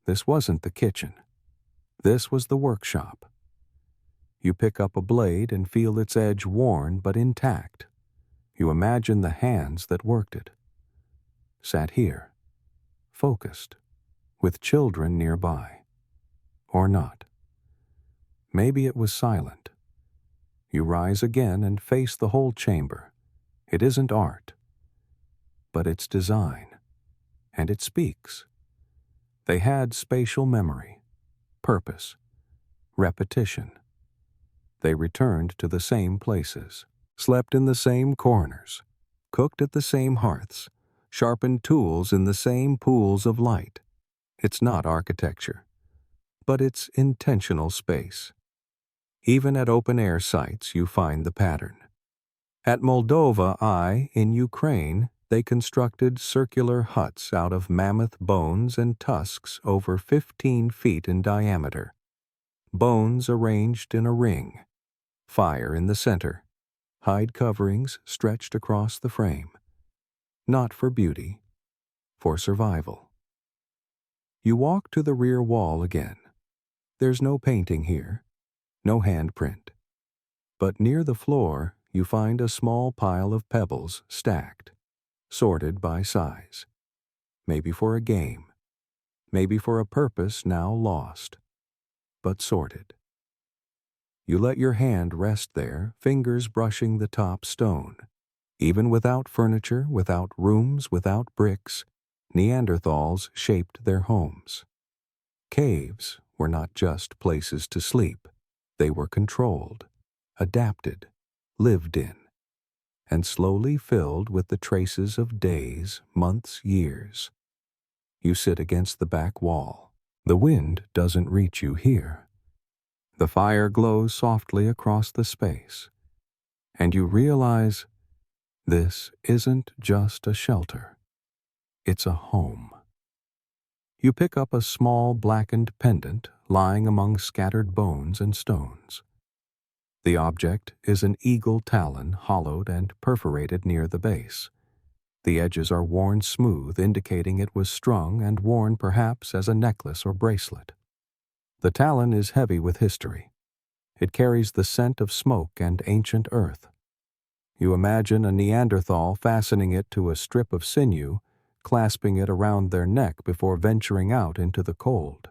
This wasn't the kitchen. This was the workshop. You pick up a blade and feel its edge worn but intact. You imagine the hands that worked it. Sat here, focused, with children nearby. Or not. Maybe it was silent. You rise again and face the whole chamber. It isn't art, but it's design, and it speaks. They had spatial memory, purpose, repetition. They returned to the same places, slept in the same corners, cooked at the same hearths, sharpened tools in the same pools of light. It's not architecture, but it's intentional space. Even at open-air sites, you find the pattern. At Moldova in Ukraine, they constructed circular huts out of mammoth bones and tusks over 15 feet in diameter. Bones arranged in a ring, fire in the center, hide coverings stretched across the frame. Not for beauty, for survival. You walk to the rear wall again. There's no painting here, no handprint. But near the floor, you find a small pile of pebbles stacked, sorted by size. Maybe for a game, maybe for a purpose now lost, but sorted. You let your hand rest there, fingers brushing the top stone. Even without furniture, without rooms, without bricks, Neanderthals shaped their homes. Caves were not just places to sleep. They were controlled, adapted, lived in, and slowly filled with the traces of days, months, years. You sit against the back wall. The wind doesn't reach you here. The fire glows softly across the space, and you realize this isn't just a shelter. It's a home. You pick up a small blackened pendant lying among scattered bones and stones. The object is an eagle talon hollowed and perforated near the base. The edges are worn smooth, indicating it was strung and worn perhaps as a necklace or bracelet. The talon is heavy with history. It carries the scent of smoke and ancient earth. You imagine a Neanderthal fastening it to a strip of sinew, clasping it around their neck before venturing out into the cold.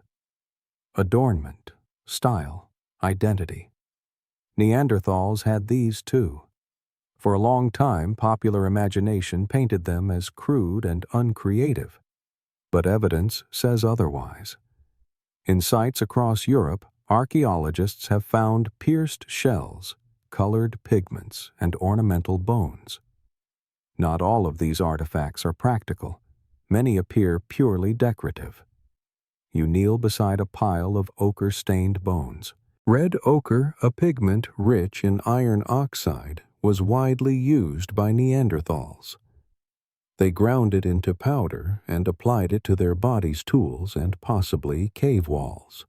Adornment, style, identity. Neanderthals had these too. For a long time, popular imagination painted them as crude and uncreative, but evidence says otherwise. In sites across Europe, archaeologists have found pierced shells, colored pigments, and ornamental bones. Not all of these artifacts are practical. Many appear purely decorative. You kneel beside a pile of ochre-stained bones. Red ochre, a pigment rich in iron oxide, was widely used by Neanderthals. They ground it into powder and applied it to their bodies' tools and possibly cave walls.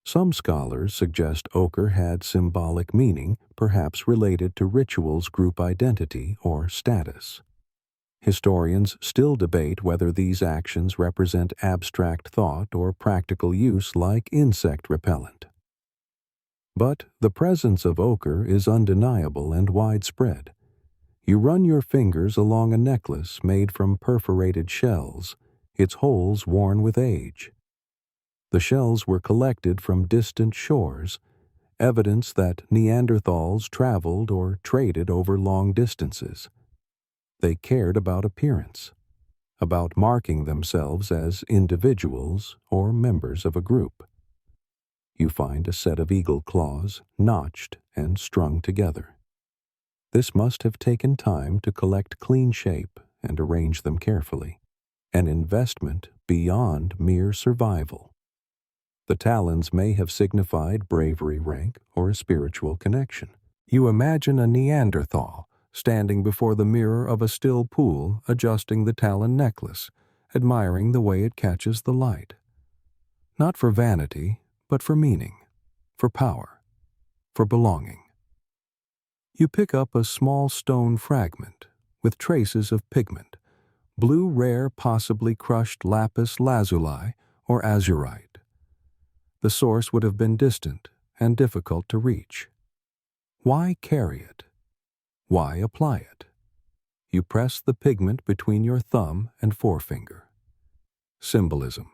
Some scholars suggest ochre had symbolic meaning, perhaps related to rituals, group identity, or status. Historians still debate whether these actions represent abstract thought or practical use like insect repellent. But the presence of ochre is undeniable and widespread. You run your fingers along a necklace made from perforated shells, its holes worn with age. The shells were collected from distant shores, evidence that Neanderthals traveled or traded over long distances. They cared about appearance, about marking themselves as individuals or members of a group. You find a set of eagle claws, notched and strung together. This must have taken time to collect clean shape and arrange them carefully, an investment beyond mere survival. The talons may have signified bravery, rank, or a spiritual connection. You imagine a Neanderthal standing before the mirror of a still pool, adjusting the talon necklace, admiring the way it catches the light. Not for vanity, but for meaning, for power, for belonging. You pick up a small stone fragment with traces of pigment, blue rare possibly crushed lapis lazuli or azurite. The source would have been distant and difficult to reach. Why carry it? Why apply it? You press the pigment between your thumb and forefinger. Symbolism,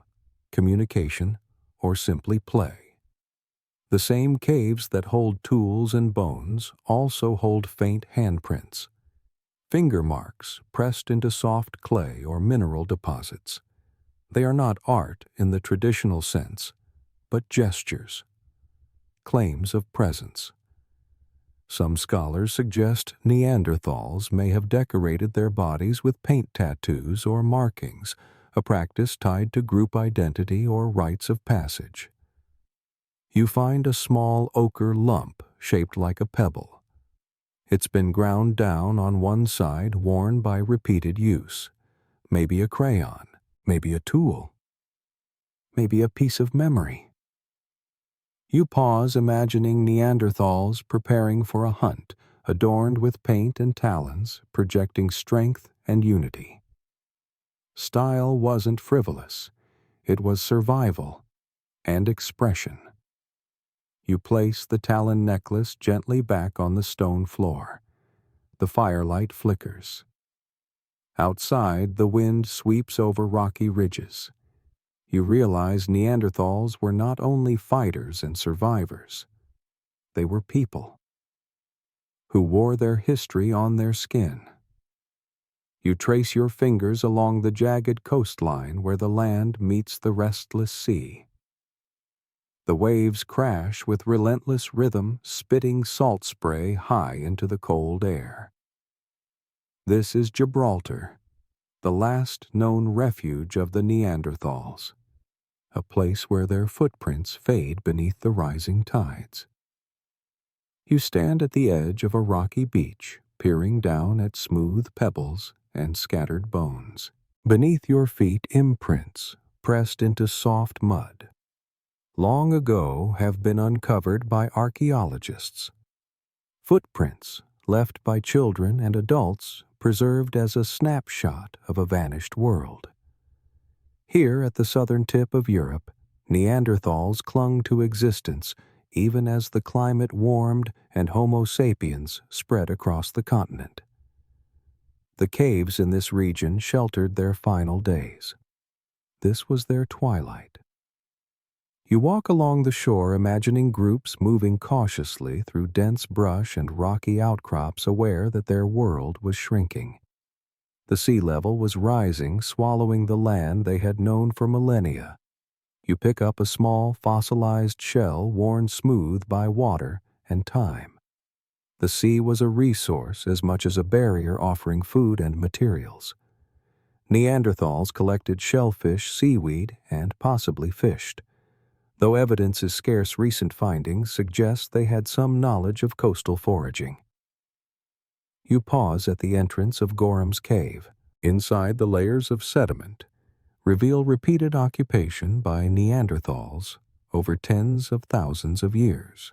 communication, or simply play. The same caves that hold tools and bones also hold faint handprints, finger marks pressed into soft clay or mineral deposits. They are not art in the traditional sense, but gestures, claims of presence. Some scholars suggest Neanderthals may have decorated their bodies with paint tattoos or markings, a practice tied to group identity or rites of passage. You find a small ochre lump shaped like a pebble. It's been ground down on one side, worn by repeated use. Maybe a crayon, maybe a tool, maybe a piece of memory. You pause, imagining Neanderthals preparing for a hunt, adorned with paint and talons, projecting strength and unity. Style wasn't frivolous. It was survival and expression. You place the talon necklace gently back on the stone floor. The firelight flickers. Outside, the wind sweeps over rocky ridges. You realize Neanderthals were not only fighters and survivors. They were people who wore their history on their skin. You trace your fingers along the jagged coastline where the land meets the restless sea. The waves crash with relentless rhythm, spitting salt spray high into the cold air. This is Gibraltar, the last known refuge of the Neanderthals, a place where their footprints fade beneath the rising tides. You stand at the edge of a rocky beach, peering down at smooth pebbles and scattered bones. Beneath your feet, imprints pressed into soft mud. Long ago have been uncovered by archaeologists. Footprints left by children and adults, preserved as a snapshot of a vanished world. Here at the southern tip of Europe, Neanderthals clung to existence even as the climate warmed and Homo sapiens spread across the continent. The caves in this region sheltered their final days. This was their twilight. You walk along the shore, imagining groups moving cautiously through dense brush and rocky outcrops, aware that their world was shrinking. The sea level was rising, swallowing the land they had known for millennia. You pick up a small fossilized shell worn smooth by water and time. The sea was a resource as much as a barrier, offering food and materials. Neanderthals collected shellfish, seaweed, and possibly fished. Though evidence is scarce, recent findings suggest they had some knowledge of coastal foraging. You pause at the entrance of Gorham's Cave. Inside, the layers of sediment reveal repeated occupation by Neanderthals over tens of thousands of years.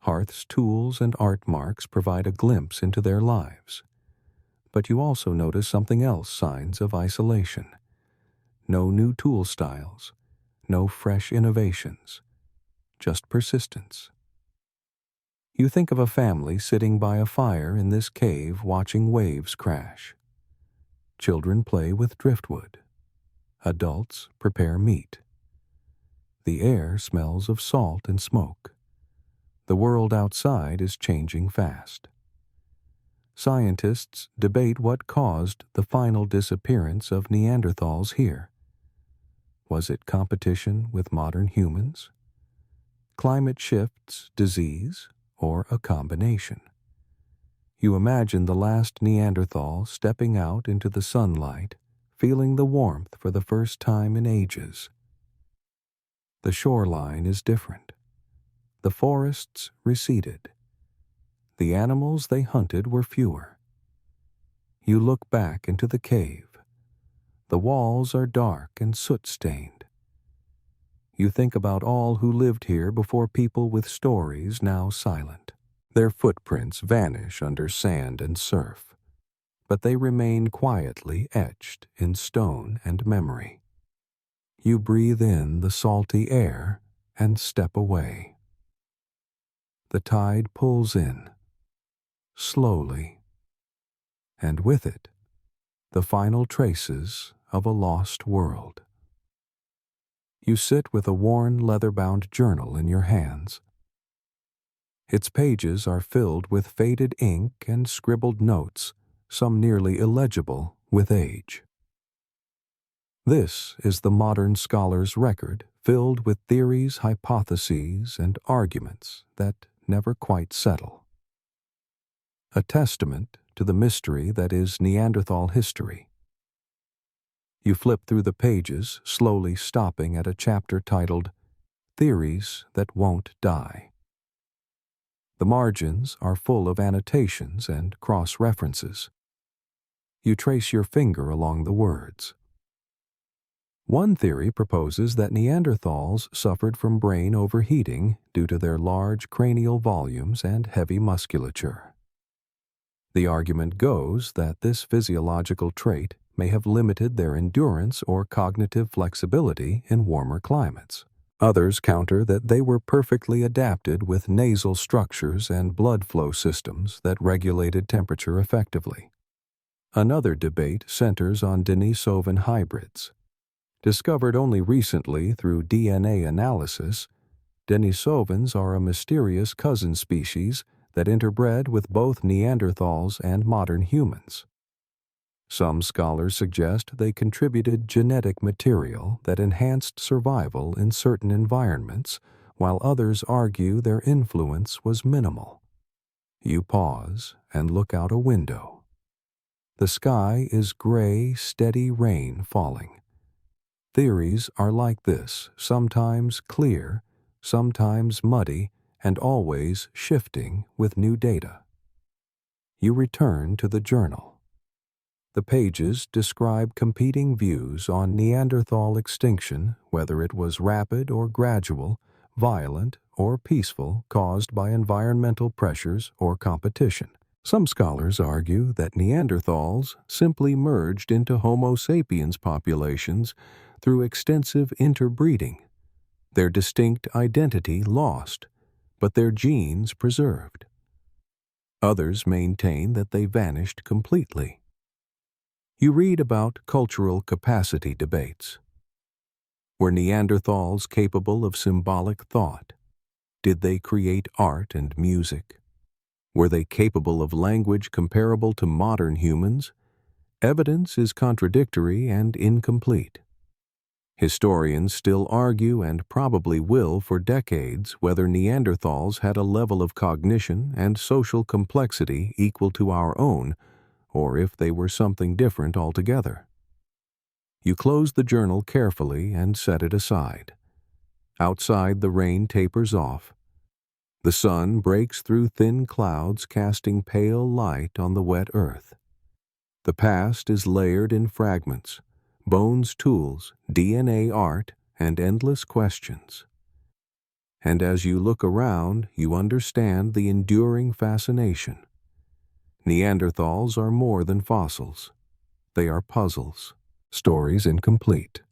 Hearths, tools, and art marks provide a glimpse into their lives. But you also notice something else: signs of isolation. No new tool styles, no fresh innovations, just persistence. You think of a family sitting by a fire in this cave, watching waves crash. Children play with driftwood. Adults prepare meat. The air smells of salt and smoke. The world outside is changing fast. Scientists debate what caused the final disappearance of Neanderthals here. Was it competition with modern humans? Climate shifts, disease, or a combination? You imagine the last Neanderthal stepping out into the sunlight, feeling the warmth for the first time in ages. The shoreline is different. The forests receded. The animals they hunted were fewer. You look back into the cave. The walls are dark and soot-stained. You think about all who lived here before, people with stories now silent. Their footprints vanish under sand and surf, but they remain quietly etched in stone and memory. You breathe in the salty air and step away. The tide pulls in, slowly, and with it, the final traces of a lost world. You sit with a worn leather-bound journal in your hands. Its pages are filled with faded ink and scribbled notes, some nearly illegible with age. This is the modern scholar's record, filled with theories, hypotheses, and arguments that never quite settle. a testament to the mystery that is Neanderthal history. You flip through the pages, slowly stopping at a chapter titled Theories That Won't Die. The margins are full of annotations and cross-references. You trace your finger along the words. One theory proposes that Neanderthals suffered from brain overheating due to their large cranial volumes and heavy musculature. The argument goes that this physiological trait may have limited their endurance or cognitive flexibility in warmer climates. Others counter that they were perfectly adapted with nasal structures and blood flow systems that regulated temperature effectively. Another debate centers on Denisovan hybrids. Discovered only recently through DNA analysis, Denisovans are a mysterious cousin species that interbred with both Neanderthals and modern humans. Some scholars suggest they contributed genetic material that enhanced survival in certain environments, while others argue their influence was minimal. You pause and look out a window. The sky is gray, steady rain falling. Theories are like this, sometimes clear, sometimes muddy, and always shifting with new data. You return to the journal. The pages describe competing views on Neanderthal extinction, whether it was rapid or gradual, violent or peaceful, caused by environmental pressures or competition. Some scholars argue that Neanderthals simply merged into Homo sapiens populations through extensive interbreeding, their distinct identity lost, but their genes preserved. Others maintain that they vanished completely. You read about cultural capacity debates. Were Neanderthals capable of symbolic thought? Did they create art and music? Were they capable of language comparable to modern humans? Evidence is contradictory and incomplete. Historians still argue and probably will for decades whether Neanderthals had a level of cognition and social complexity equal to our own, or if they were something different altogether. You close the journal carefully and set it aside. Outside, the rain tapers off. The sun breaks through thin clouds, casting pale light on the wet earth. The past is layered in fragments, bones, tools, DNA art, and endless questions. And as you look around, you understand the enduring fascination. Neanderthals are more than fossils. They are puzzles, stories incomplete,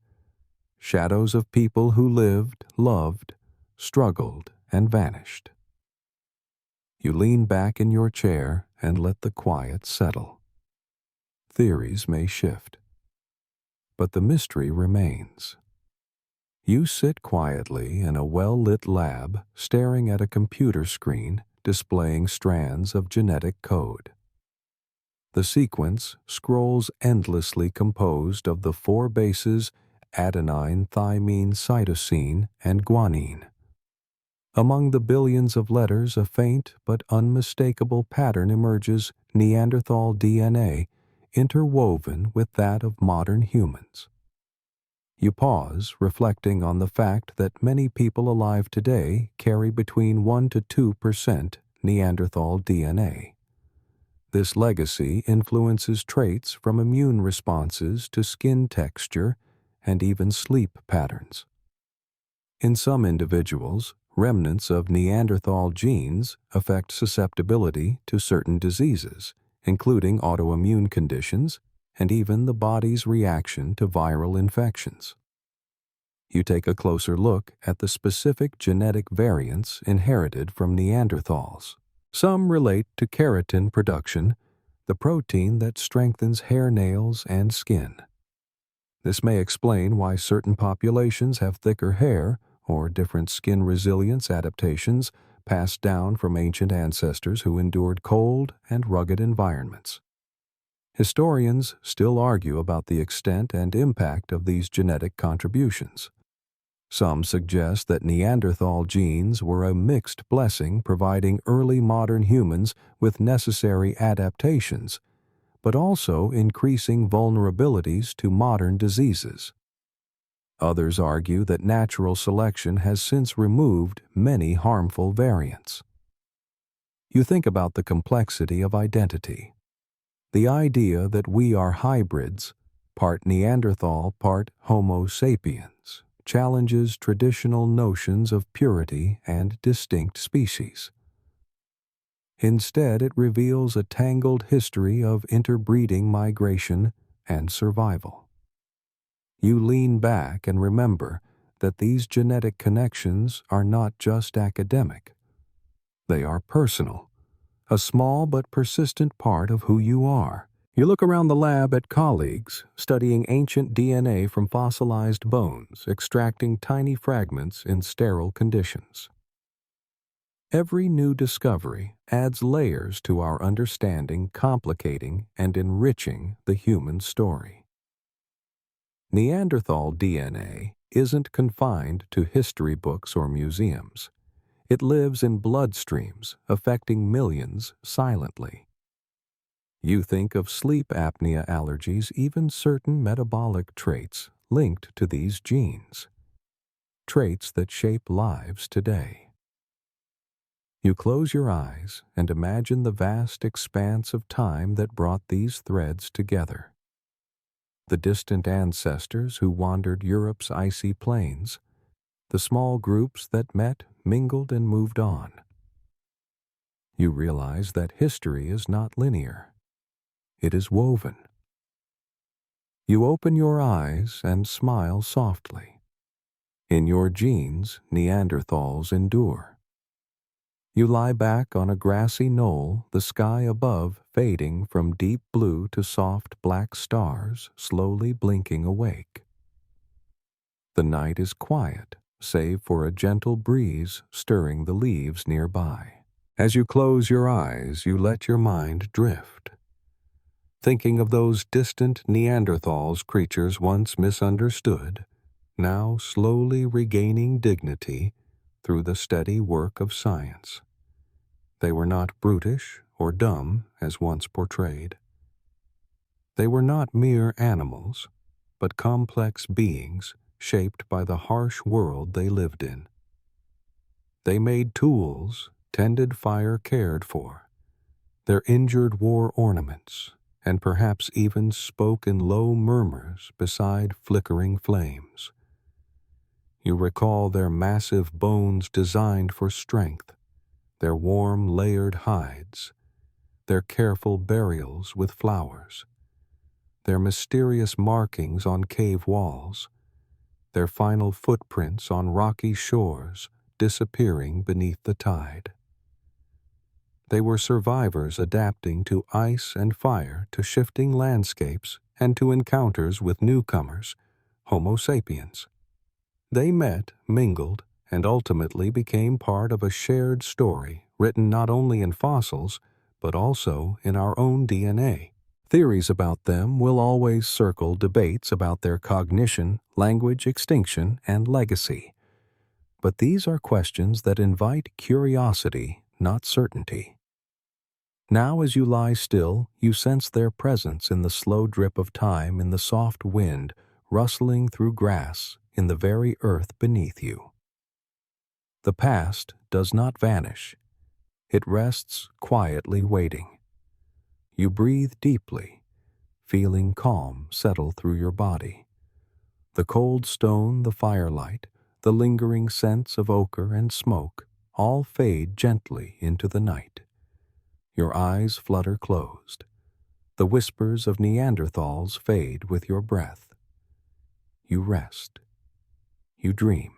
shadows of people who lived, loved, struggled, and vanished. You lean back in your chair and let the quiet settle. Theories may shift, but the mystery remains. You sit quietly in a well-lit lab, staring at a computer screen displaying strands of genetic code. The sequence scrolls endlessly, composed of the 4 bases adenine, thymine, cytosine, and guanine. Among the billions of letters, a faint but unmistakable pattern emerges: Neanderthal DNA interwoven with that of modern humans. You pause, reflecting on the fact that many people alive today carry between 1 to 2% Neanderthal DNA. This legacy influences traits from immune responses to skin texture and even sleep patterns. In some individuals, remnants of Neanderthal genes affect susceptibility to certain diseases, including autoimmune conditions and even the body's reaction to viral infections. You take a closer look at the specific genetic variants inherited from Neanderthals. Some relate to keratin production, the protein that strengthens hair, nails, and skin. This may explain why certain populations have thicker hair or different skin resilience adaptations passed down from ancient ancestors who endured cold and rugged environments. Historians still argue about the extent and impact of these genetic contributions. Some suggest that Neanderthal genes were a mixed blessing, providing early modern humans with necessary adaptations, but also increasing vulnerabilities to modern diseases. Others argue that natural selection has since removed many harmful variants. You think about the complexity of identity. The idea that we are hybrids, part Neanderthal, part Homo sapiens, challenges traditional notions of purity and distinct species. Instead, it reveals a tangled history of interbreeding, migration, and survival. You lean back and remember that these genetic connections are not just academic. They are personal, a small but persistent part of who you are. You look around the lab at colleagues studying ancient DNA from fossilized bones, extracting tiny fragments in sterile conditions. Every new discovery adds layers to our understanding, complicating and enriching the human story. Neanderthal DNA isn't confined to history books or museums. It lives in bloodstreams, affecting millions silently. You think of sleep apnea, allergies, even certain metabolic traits linked to these genes, traits that shape lives today. You close your eyes and imagine the vast expanse of time that brought these threads together. The distant ancestors who wandered Europe's icy plains, the small groups that met, mingled, and moved on. You realize that history is not linear. It is woven. You open your eyes and smile softly. In your genes, Neanderthals endure. You lie back on a grassy knoll, the sky above fading from deep blue to soft black stars slowly blinking awake. The night is quiet, save for a gentle breeze stirring the leaves nearby. As you close your eyes, you let your mind drift, thinking of those distant Neanderthals, creatures once misunderstood, now slowly regaining dignity through the steady work of science. They were not brutish or dumb as once portrayed. They were not mere animals, but complex beings shaped by the harsh world they lived in. They made tools, tended fire cared for, their injured wore ornaments, and perhaps even spoke in low murmurs beside flickering flames. You recall their massive bones designed for strength, their warm layered hides, their careful burials with flowers, their mysterious markings on cave walls, their final footprints on rocky shores disappearing beneath the tide. They were survivors adapting to ice and fire, to shifting landscapes, and to encounters with newcomers, Homo sapiens. They met, mingled, and ultimately became part of a shared story written not only in fossils, but also in our own DNA. Theories about them will always circle debates about their cognition, language, extinction, and legacy. But these are questions that invite curiosity, not certainty. Now, as you lie still, you sense their presence in the slow drip of time, in the soft wind rustling through grass, in the very earth beneath you. The past does not vanish. It rests quietly waiting. You breathe deeply, feeling calm settle through your body. The cold stone, the firelight, the lingering scents of ochre and smoke all fade gently into the night. Your eyes flutter closed. The whispers of Neanderthals fade with your breath. You rest. You dream.